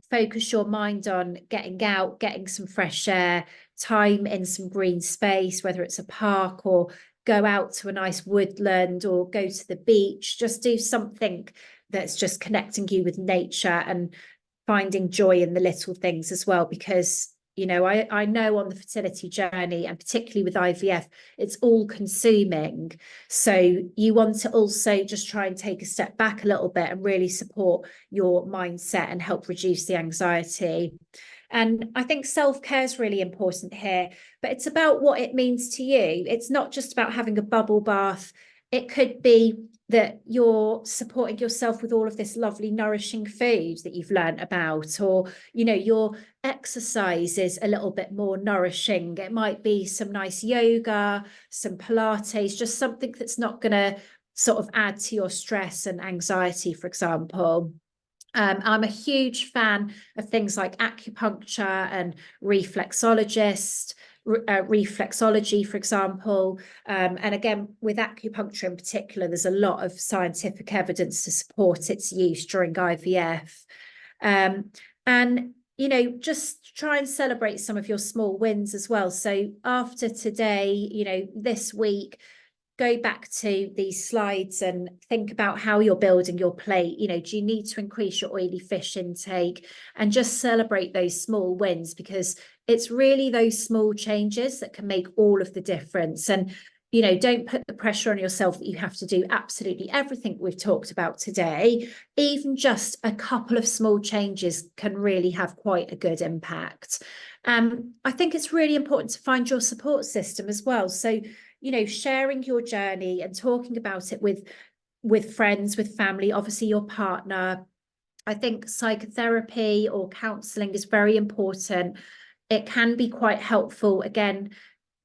focus your mind on getting out, getting some fresh air, time in some green space, whether it's a park or go out to a nice woodland or go to the beach. Just do something that's just connecting you with nature and finding joy in the little things as well, because, you know, I know on the fertility journey, and particularly with IVF, it's all consuming. So you want to also just try and take a step back a little bit and really support your mindset and help reduce the anxiety. And I think self-care is really important here, but it's about what it means to you. It's not just about having a bubble bath. It could be that you're supporting yourself with all of this lovely nourishing food that you've learned about, or, you know, your exercise is a little bit more nourishing. It might be some nice yoga, some Pilates, just something that's not going to sort of add to your stress and anxiety, for example. I'm a huge fan of things like acupuncture and reflexology, for example. And again, with acupuncture in particular, there's a lot of scientific evidence to support its use during IVF. And, you know, just try and celebrate some of your small wins as well. So after today, you know, this week, go back to these slides and think about how you're building your plate. You know, do you need to increase your oily fish intake? And just celebrate those small wins, because it's really those small changes that can make all of the difference. And, you know, don't put the pressure on yourself that you have to do absolutely everything we've talked about today. Even just a couple of small changes can really have quite a good impact. I think it's really important to find your support system as well. So, you know, sharing your journey and talking about it with friends, with family, obviously your partner. I think psychotherapy or counselling is very important. It can be quite helpful, again,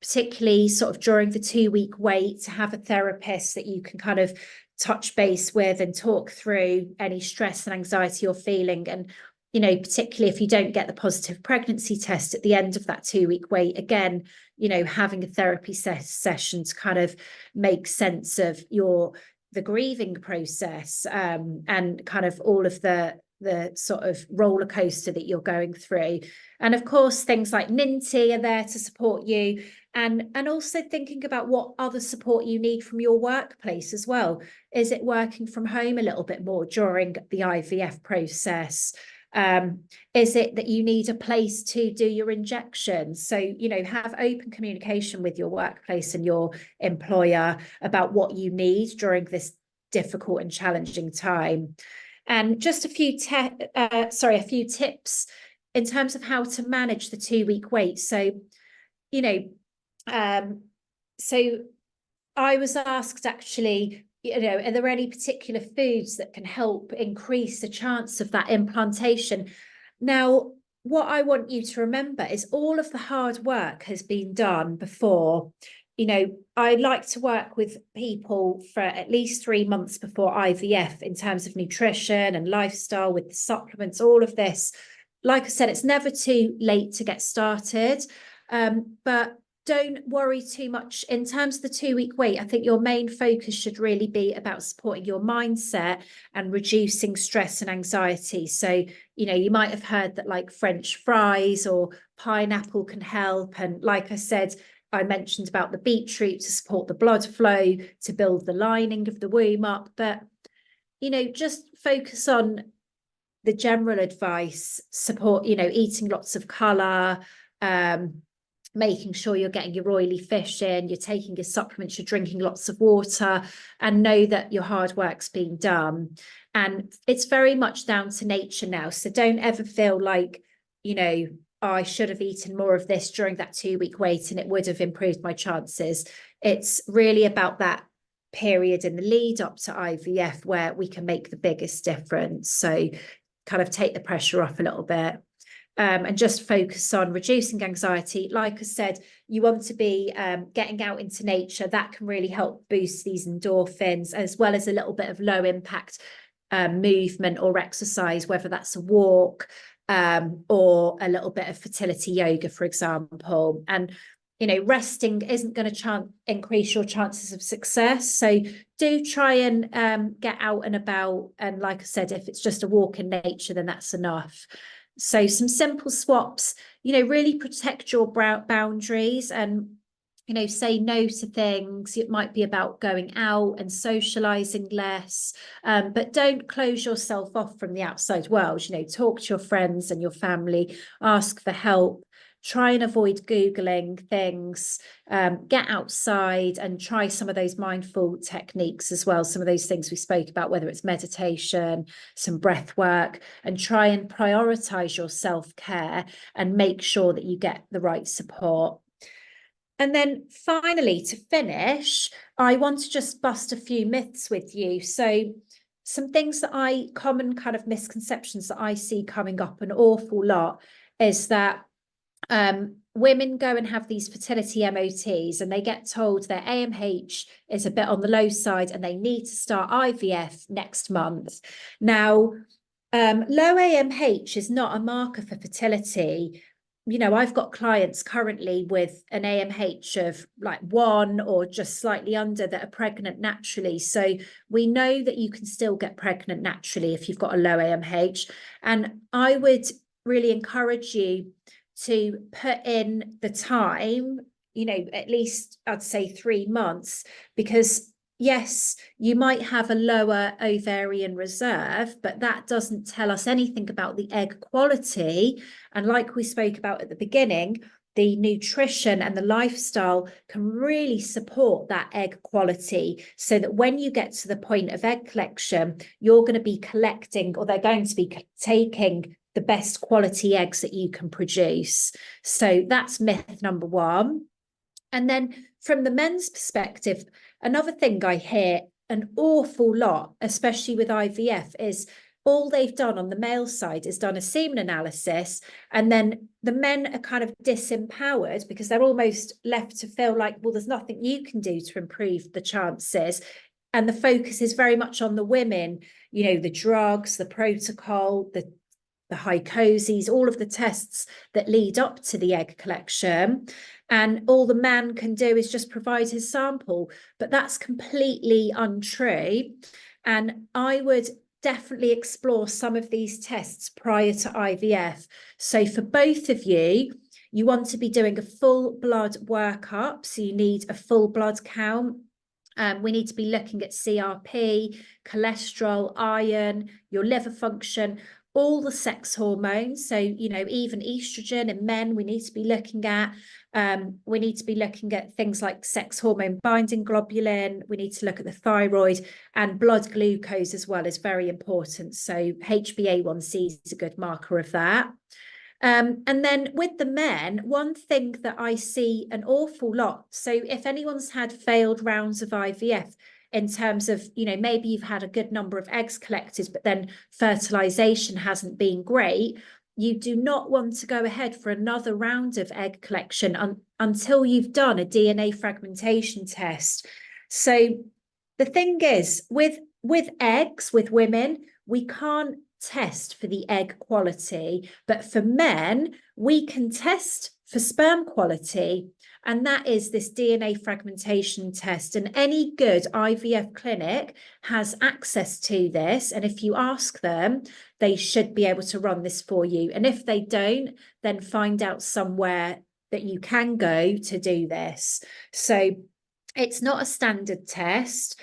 particularly sort of during the 2-week wait, to have a therapist that you can kind of touch base with and talk through any stress and anxiety you're feeling. And, you know, particularly if you don't get the positive pregnancy test at the end of that 2-week wait, again, you know, having a therapy session to kind of make sense of the grieving process, and kind of all of the sort of roller coaster that you're going through. And of course, things like Ninty are there to support you, and also thinking about what other support you need from your workplace as well. Is it working from home a little bit more during the IVF process? Is it that you need a place to do your injections? So, you know, have open communication with your workplace and your employer about what you need during this difficult and challenging time. And just a few tips in terms of how to manage the 2-week wait. So, you know, so I was asked, actually, you know, are there any particular foods that can help increase the chance of that implantation? Now, what I want you to remember is all of the hard work has been done before. You know, I like to work with people for at least 3 months before IVF in terms of nutrition and lifestyle, with the supplements, all of this. Like I said, it's never too late to get started, but don't worry too much in terms of the 2-week wait. I think your main focus should really be about supporting your mindset and reducing stress and anxiety. So, you know, you might have heard that like French fries or pineapple can help. And like I said, I mentioned about the beetroot to support the blood flow, to build the lining of the womb up. But, you know, just focus on the general advice, support, you know, eating lots of colour, making sure you're getting your oily fish in, you're taking your supplements, you're drinking lots of water, and know that your hard work's been done. And it's very much down to nature now. So don't ever feel like, you know, oh, I should have eaten more of this during that 2-week wait and it would have improved my chances. It's really about that period in the lead up to IVF where we can make the biggest difference. So kind of take the pressure off a little bit. and just focus on reducing anxiety. Like I said, you want to be getting out into nature. That can really help boost these endorphins, as well as a little bit of low impact movement or exercise, whether that's a walk or a little bit of fertility yoga, for example. And resting isn't going to increase your chances of success. So do try and get out and about. And like I said, if it's just a walk in nature, then that's enough. So some simple swaps, really protect your boundaries and, say no to things. It might be about going out and socializing less, but don't close yourself off from the outside world. Talk to your friends and your family, ask for help. Try and avoid Googling things, get outside and try some of those mindful techniques as well. Some of those things we spoke about, whether it's meditation, some breath work, and try and prioritize your self-care and make sure that you get the right support. And then finally, to finish, I want to just bust a few myths with you. So some things that common kind of misconceptions that I see coming up an awful lot is that women go and have these fertility MOTs and they get told their AMH is a bit on the low side and they need to start IVF next month. Now, low AMH is not a marker for fertility. I've got clients currently with an AMH of like 1 or just slightly under that are pregnant naturally. So we know that you can still get pregnant naturally if you've got a low AMH. And I would really encourage you to put in the time, at least I'd say 3 months, because yes, you might have a lower ovarian reserve, but that doesn't tell us anything about the egg quality. And like we spoke about at the beginning, the nutrition and the lifestyle can really support that egg quality, so that when you get to the point of egg collection, you're going to be collecting, or they're going to be taking the best quality eggs that you can produce. So that's myth number 1. And then from the men's perspective, another thing I hear an awful lot, especially with IVF, is all they've done on the male side is done a semen analysis, and then the men are kind of disempowered because they're almost left to feel like, well, there's nothing you can do to improve the chances. And the focus is very much on the women, the drugs, the protocol, the hycoses, all of the tests that lead up to the egg collection. And all the man can do is just provide his sample. But that's completely untrue. And I would definitely explore some of these tests prior to IVF. So for both of you, you want to be doing a full blood workup. So you need a full blood count. We need to be looking at CRP, cholesterol, iron, your liver function, all the sex hormones. So, even estrogen in men, we need to be looking at. We need to be looking at things like sex hormone binding globulin. We need to look at the thyroid, and blood glucose as well is very important. So HbA1c is a good marker of that. And then with the men, one thing that I see an awful lot, so if anyone's had failed rounds of IVF, in terms of, maybe you've had a good number of eggs collected, but then fertilization hasn't been great, you do not want to go ahead for another round of egg collection until you've done a DNA fragmentation test. So the thing is, with eggs, with women, we can't test for the egg quality, but for men, we can test for sperm quality. And that is this DNA fragmentation test. And any good IVF clinic has access to this. And if you ask them, they should be able to run this for you. And if they don't, then find out somewhere that you can go to do this. So it's not a standard test,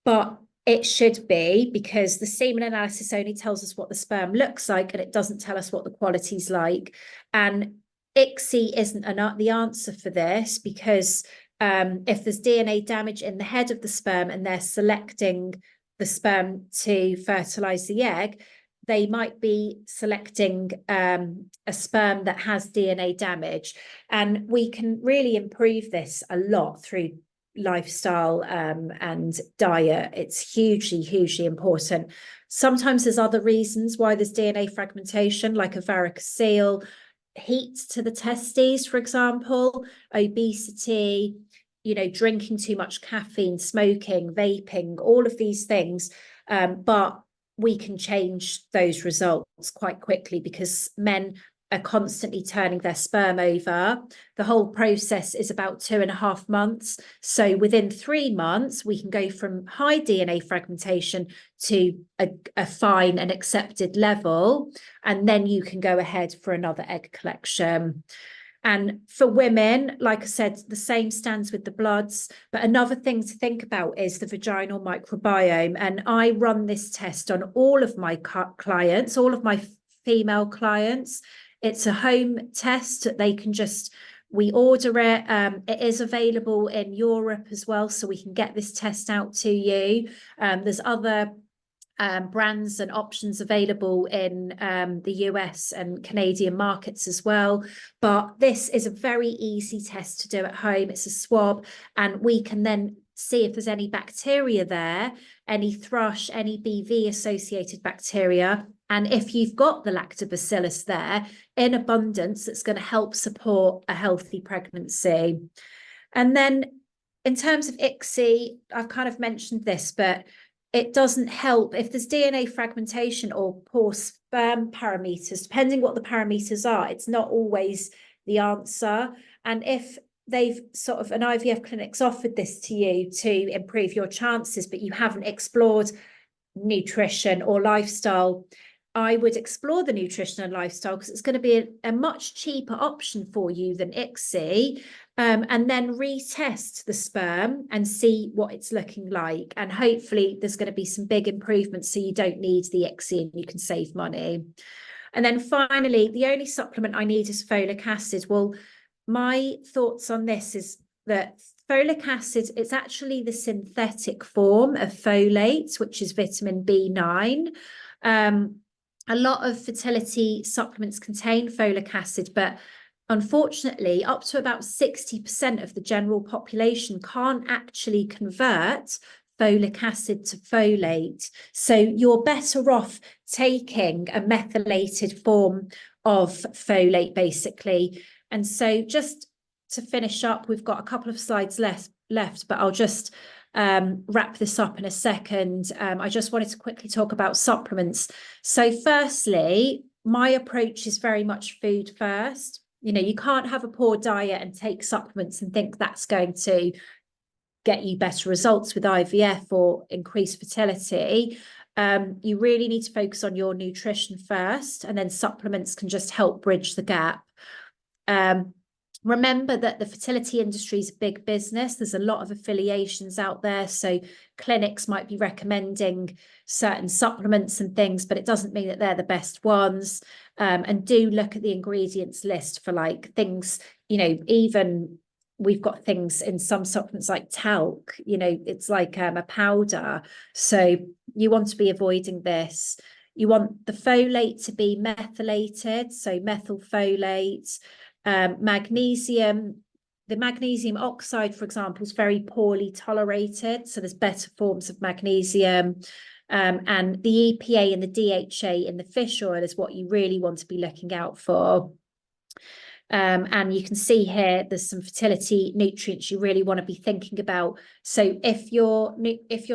but it should be, because the semen analysis only tells us what the sperm looks like, and it doesn't tell us what the quality's like. And ICSI isn't the answer for this, because if there's DNA damage in the head of the sperm and they're selecting the sperm to fertilize the egg, they might be selecting a sperm that has DNA damage. And we can really improve this a lot through lifestyle and diet. It's hugely important. Sometimes there's other reasons why there's DNA fragmentation, like a varicocele, heat to the testes, for example, obesity, you know, drinking too much caffeine, smoking, vaping, all of these things. But we can change those results quite quickly because men are constantly turning their sperm over. The whole process is about 2.5 months. So within 3 months, we can go from high DNA fragmentation to a fine and accepted level. And then you can go ahead for another egg collection. And for women, like I said, the same stands with the bloods. But another thing to think about is the vaginal microbiome. And I run this test on all of my clients, all of my female clients. It's a home test that they can just, we order it. It is available in Europe as well, so we can get this test out to you. There's other brands and options available in the US and Canadian markets as well. But this is a very easy test to do at home. It's a swab, and we can then see if there's any bacteria there, any thrush, any BV associated bacteria. And if you've got the lactobacillus there in abundance, it's going to help support a healthy pregnancy. And then in terms of ICSI, I've kind of mentioned this, but it doesn't help if there's DNA fragmentation or poor sperm parameters, depending what the parameters are, it's not always the answer. And if they've sort of, an IVF clinic's offered this to you to improve your chances, but you haven't explored nutrition or lifestyle, I would explore the nutrition and lifestyle because it's going to be a much cheaper option for you than ICSI. And then retest the sperm and see what it's looking like. And hopefully there's going to be some big improvements so you don't need the ICSI and you can save money. And then finally, the only supplement I need is folic acid. Well, my thoughts on this is that folic acid, it's actually the synthetic form of folate, which is vitamin B9. A lot of fertility supplements contain folic acid, but unfortunately, up to about 60% of the general population can't actually convert folic acid to folate. So you're better off taking a methylated form of folate, basically. And so just to finish up, we've got a couple of slides left, but I'll just wrap this up in a second. I just wanted to quickly talk about supplements. So firstly, my approach is very much food first. You know, you can't have a poor diet and take supplements and think that's going to get you better results with IVF or increase fertility. You really need to focus on your nutrition first, and then supplements can just help bridge the gap. Remember that the fertility industry is a big business. There's a lot of affiliations out there. So clinics might be recommending certain supplements and things, but it doesn't mean that they're the best ones. And do look at the ingredients list for like things, you know, even we've got things in some supplements like talc, you know, it's like a powder. So you want to be avoiding this. You want the folate to be methylated, so methylfolate. Magnesium, the magnesium oxide, for example, is very poorly tolerated. So there's better forms of magnesium. And the EPA and the DHA in the fish oil is what you really want to be looking out for. And you can see here, there's some fertility nutrients you really want to be thinking about. So if your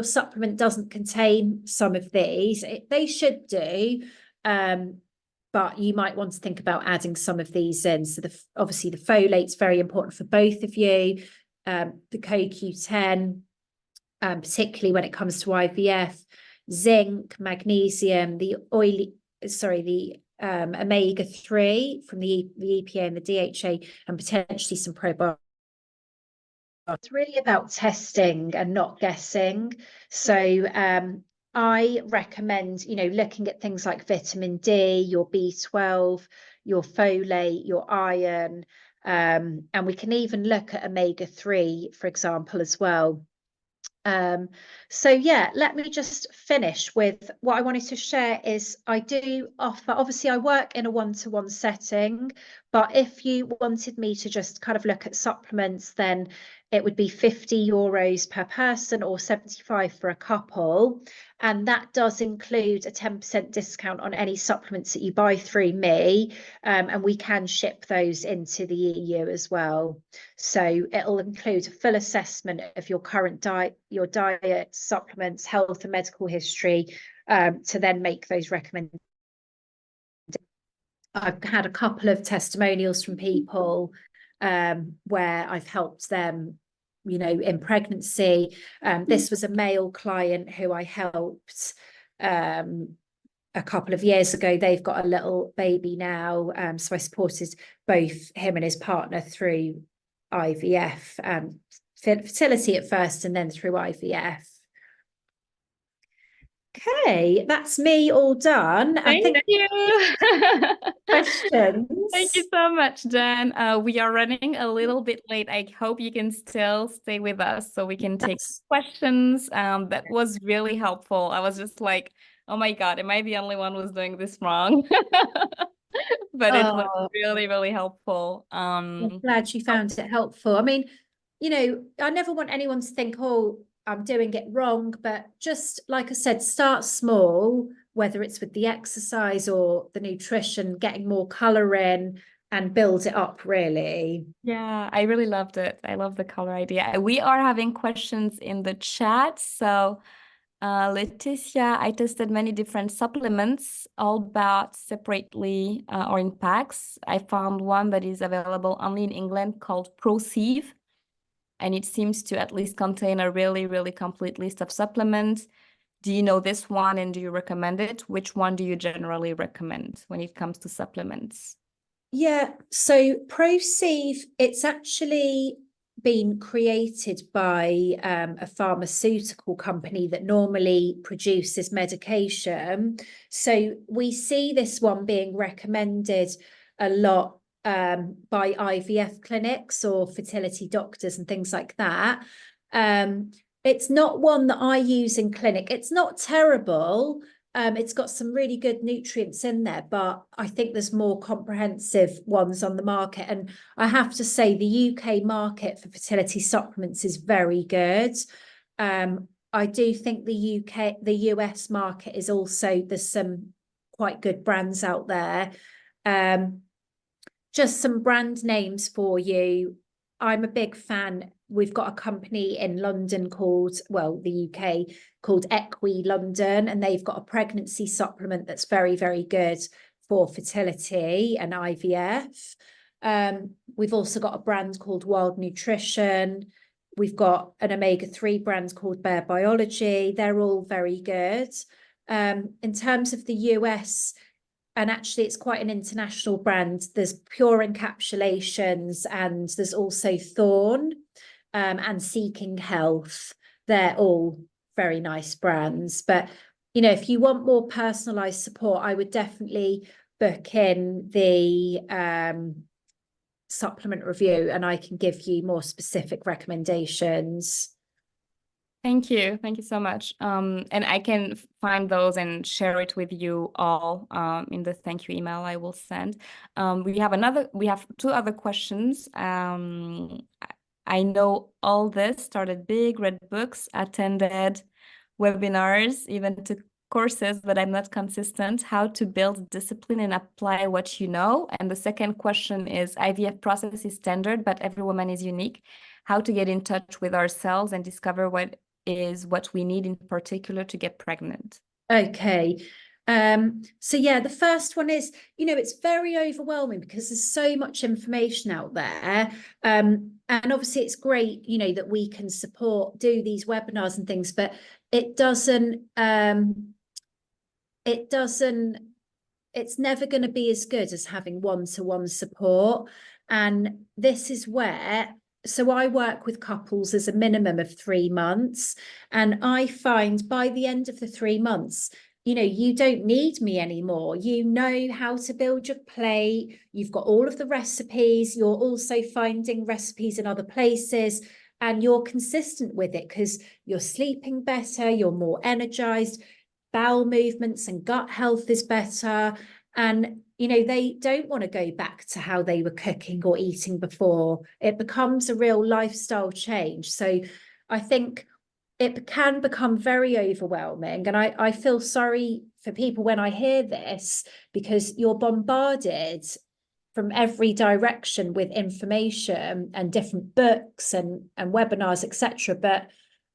supplement doesn't contain some of these, they should do. But you might want to think about adding some of these in. So obviously the folate's very important for both of you. The CoQ10, particularly when it comes to IVF, zinc, magnesium, the omega-3 from the EPA and the DHA, and potentially some probiotics. It's really about testing and not guessing. So I recommend, you know, looking at things like vitamin D, your B12, your folate, your iron, and we can even look at omega-3, for example, as well. So yeah, let me just finish with what I wanted to share is I do offer, obviously I work in a one-to-one setting, but if you wanted me to just kind of look at supplements, then it would be €50 per person or 75 for a couple. And that does include a 10% discount on any supplements that you buy through me. And we can ship those into the EU as well. So it'll include a full assessment of your current diet, your diet, supplements, health and medical history, to then make those recommendations. I've had a couple of testimonials from people where I've helped them, you know, in pregnancy. This was a male client who I helped a couple of years ago. They've got a little baby now. So I supported both him and his partner through IVF, fertility at first and then through IVF. Okay, that's me all done. Thank you. Questions? Thank you so much, Jen. We are running a little bit late. I hope you can still stay with us so we can take questions. That was really helpful. I was just like, oh my God, am I the only one who's doing this wrong? But it was really, really helpful. I'm glad you found it helpful. I mean, you know, I never want anyone to think, oh, I'm doing it wrong, but just like I said, start small, whether it's with the exercise or the nutrition, getting more color in and build it up really. Yeah, I really loved it. I love the color idea. We are having questions in the chat. So Leticia, I tested many different supplements, all bought separately or in packs. I found one that is available only in England called Prospective, and it seems to at least contain a really, really complete list of supplements. Do you know this one and do you recommend it? Which one do you generally recommend when it comes to supplements? Yeah, so Prospective, it's actually been created by a pharmaceutical company that normally produces medication. So we see this one being recommended a lot by IVF clinics or fertility doctors and things like that. It's not one that I use in clinic. It's not terrible. It's got some really good nutrients in there, but I think there's more comprehensive ones on the market. And I have to say the UK market for fertility supplements is very good. I do think the US market is also, there's some quite good brands out there. Just some brand names for you. I'm a big fan. We've got a company in London called, well, the UK, called Equi London, and they've got a pregnancy supplement that's very, very good for fertility and IVF. We've also got a brand called Wild Nutrition. We've got an omega-3 brand called Bare Biology. They're all very good. In terms of the US, and actually it's quite an international brand, there's Pure Encapsulations and there's also Thorn and Seeking Health. They're all very nice brands. But, you know, if you want more personalized support, I would definitely book in the supplement review and I can give you more specific recommendations. Thank you. Thank you so much. And I can find those and share it with you all in the thank you email I will send. We have two other questions. I know all this, started big, read books, attended webinars, even took courses, but I'm not consistent. How to build discipline and apply what you know? And the second question is, IVF process is standard, but every woman is unique. How to get in touch with ourselves and discover what we need in particular to get pregnant? Okay. So yeah, the first one is, you know, it's very overwhelming because there's so much information out there. And obviously it's great, you know, that we can do these webinars and things, but it's never going to be as good as having one-to-one support. And this is where, so I work with couples as a minimum of 3 months. And I find by the end of the 3 months, you know, you don't need me anymore. You know how to build your plate. You've got all of the recipes. You're also finding recipes in other places. and you're consistent with it because you're sleeping better, you're more energized, bowel movements and gut health is better. And, you know, they don't want to go back to how they were cooking or eating before. It becomes a real lifestyle change. So I think it can become very overwhelming. And I feel sorry for people when I hear this, because you're bombarded from every direction with information and different books and webinars, etc. But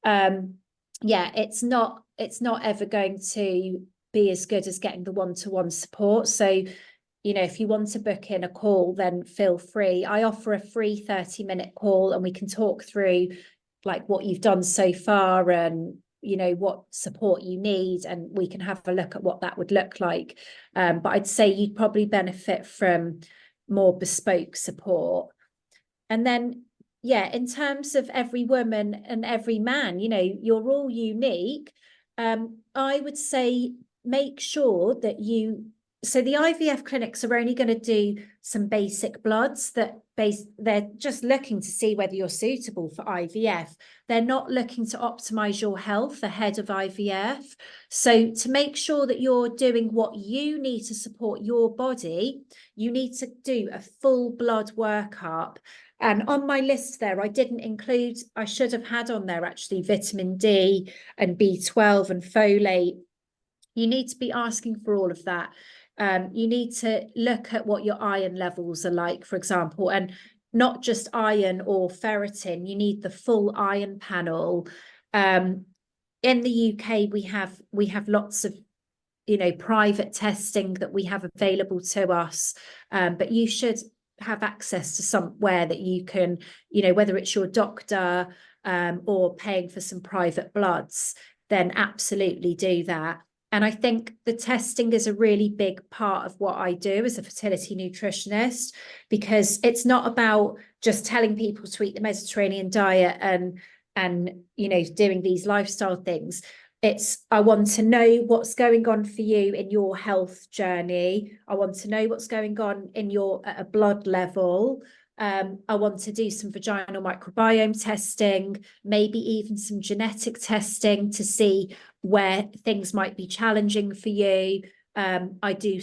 yeah, it's not ever going to be as good as getting the one-to-one support. So, you know, if you want to book in a call, then feel free. I offer a free 30-minute call and we can talk through like what you've done so far and, you know, what support you need, and we can have a look at what that would look like. But I'd say you'd probably benefit from more bespoke support. And then, yeah, in terms of every woman and every man, you know, you're all unique. I would say make sure that so the IVF clinics are only going to do some basic bloods they're just looking to see whether you're suitable for IVF. They're not looking to optimize your health ahead of IVF. So to make sure that you're doing what you need to support your body, you need to do a full blood workup. And on my list there, I didn't include, I should have had on there actually vitamin D and B12 and folate. You need to be asking for all of that. You need to look at what your iron levels are like, for example, and not just iron or ferritin. You need the full iron panel. In the UK, we have lots of, you know, private testing that we have available to us, but you should have access to somewhere that you can, you know, whether it's your doctor or paying for some private bloods, then absolutely do that. And I think the testing is a really big part of what I do as a fertility nutritionist, because it's not about just telling people to eat the Mediterranean diet and you know, doing these lifestyle things. It's, I want to know what's going on for you in your health journey. I want to know what's going on in your at a blood level. I want to do some vaginal microbiome testing, maybe even some genetic testing to see where things might be challenging for you. I do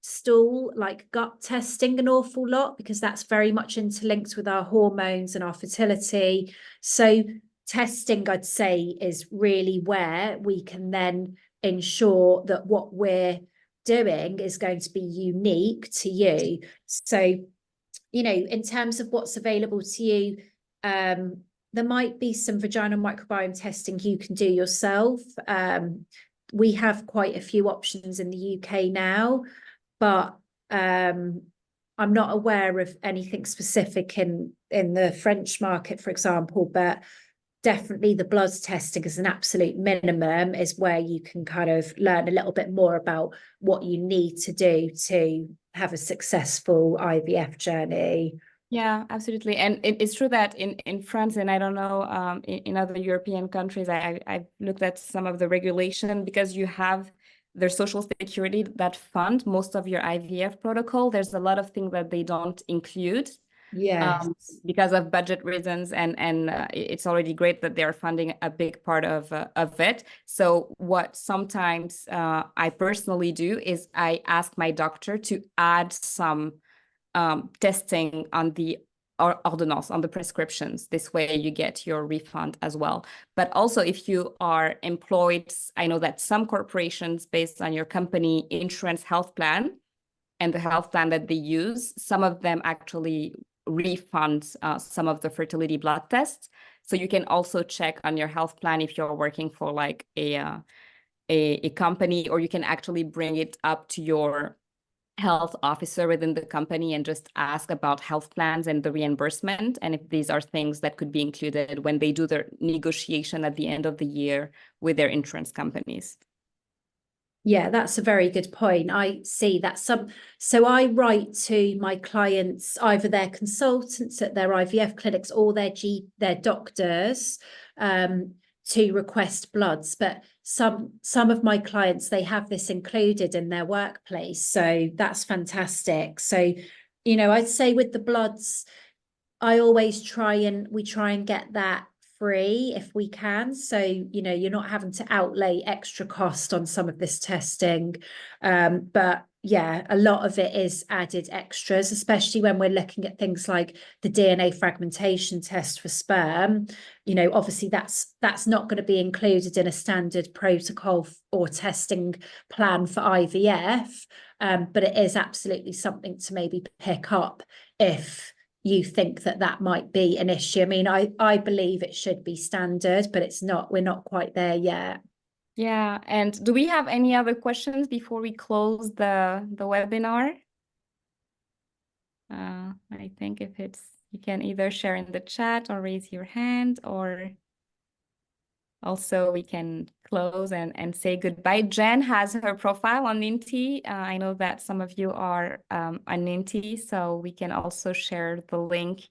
stool, like gut testing an awful lot, because that's very much interlinked with our hormones and our fertility. So testing, I'd say, is really where we can then ensure that what we're doing is going to be unique to you. So, you know, in terms of what's available to you, there might be some vaginal microbiome testing you can do yourself. We have quite a few options in the UK now, but I'm not aware of anything specific in the French market, for example, but definitely the blood testing as an absolute minimum is where you can kind of learn a little bit more about what you need to do to have a successful IVF journey. Yeah, absolutely. And it's true that in France, and I don't know, in other European countries, I've looked at some of the regulation, because you have their social security that fund most of your IVF protocol. There's a lot of things that they don't include. Yes. Because of budget reasons, and it's already great that they're funding a big part of it. So what sometimes I personally do is I ask my doctor to add some testing on the ordonnance, on the prescriptions. This way you get your refund as well. But also, if you are employed, I know that some corporations, based on your company insurance health plan and the health plan that they use, some of them actually refund some of the fertility blood tests. So you can also check on your health plan if you're working for like a company, or you can actually bring it up to your health officer within the company and just ask about health plans and the reimbursement, and if these are things that could be included when they do their negotiation at the end of the year with their insurance companies. Yeah, that's a very good point. I see that so I write to my clients, either their consultants at their IVF clinics or their doctors, to request bloods. But some of my clients, they have this included in their workplace. So that's fantastic. So, you know, I'd say with the bloods, I always try and get that free if we can. So, you know, you're not having to outlay extra cost on some of this testing. But yeah, a lot of it is added extras, especially when we're looking at things like the DNA fragmentation test for sperm. You know, obviously that's not going to be included in a standard protocol or testing plan for IVF. But it is absolutely something to maybe pick up if you think that that might be an issue. I mean, I believe it should be standard, but it's not, we're not quite there yet. Yeah, and do we have any other questions before we close the webinar? I think if it's, you can either share in the chat or raise your hand, or also we can close and say goodbye. Jen has her profile on Ninty. I know that some of you are on Ninty, so we can also share the link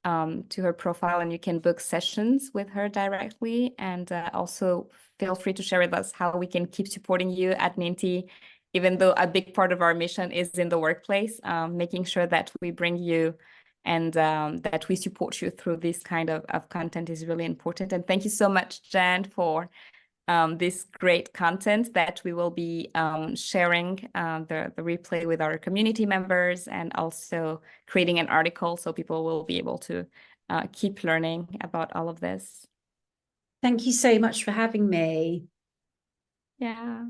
to her profile, and you can book sessions with her directly. And also feel free to share with us how we can keep supporting you at Ninty, even though a big part of our mission is in the workplace, making sure that we bring you and that we support you through this kind of content is really important. And thank you so much, Jen, for this great content that we will be sharing the replay with our community members, and also creating an article so people will be able to keep learning about all of this. Thank you so much for having me. Yeah.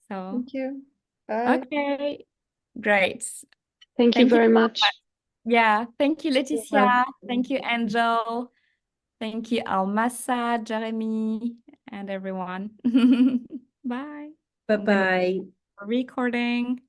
So thank you. Bye. okay, great. Thank you very much. Yeah, thank you, Laetitia. Bye. Thank you, Angel. Thank you, Almasa, Jeremy, and everyone. Bye. Bye-bye. Recording.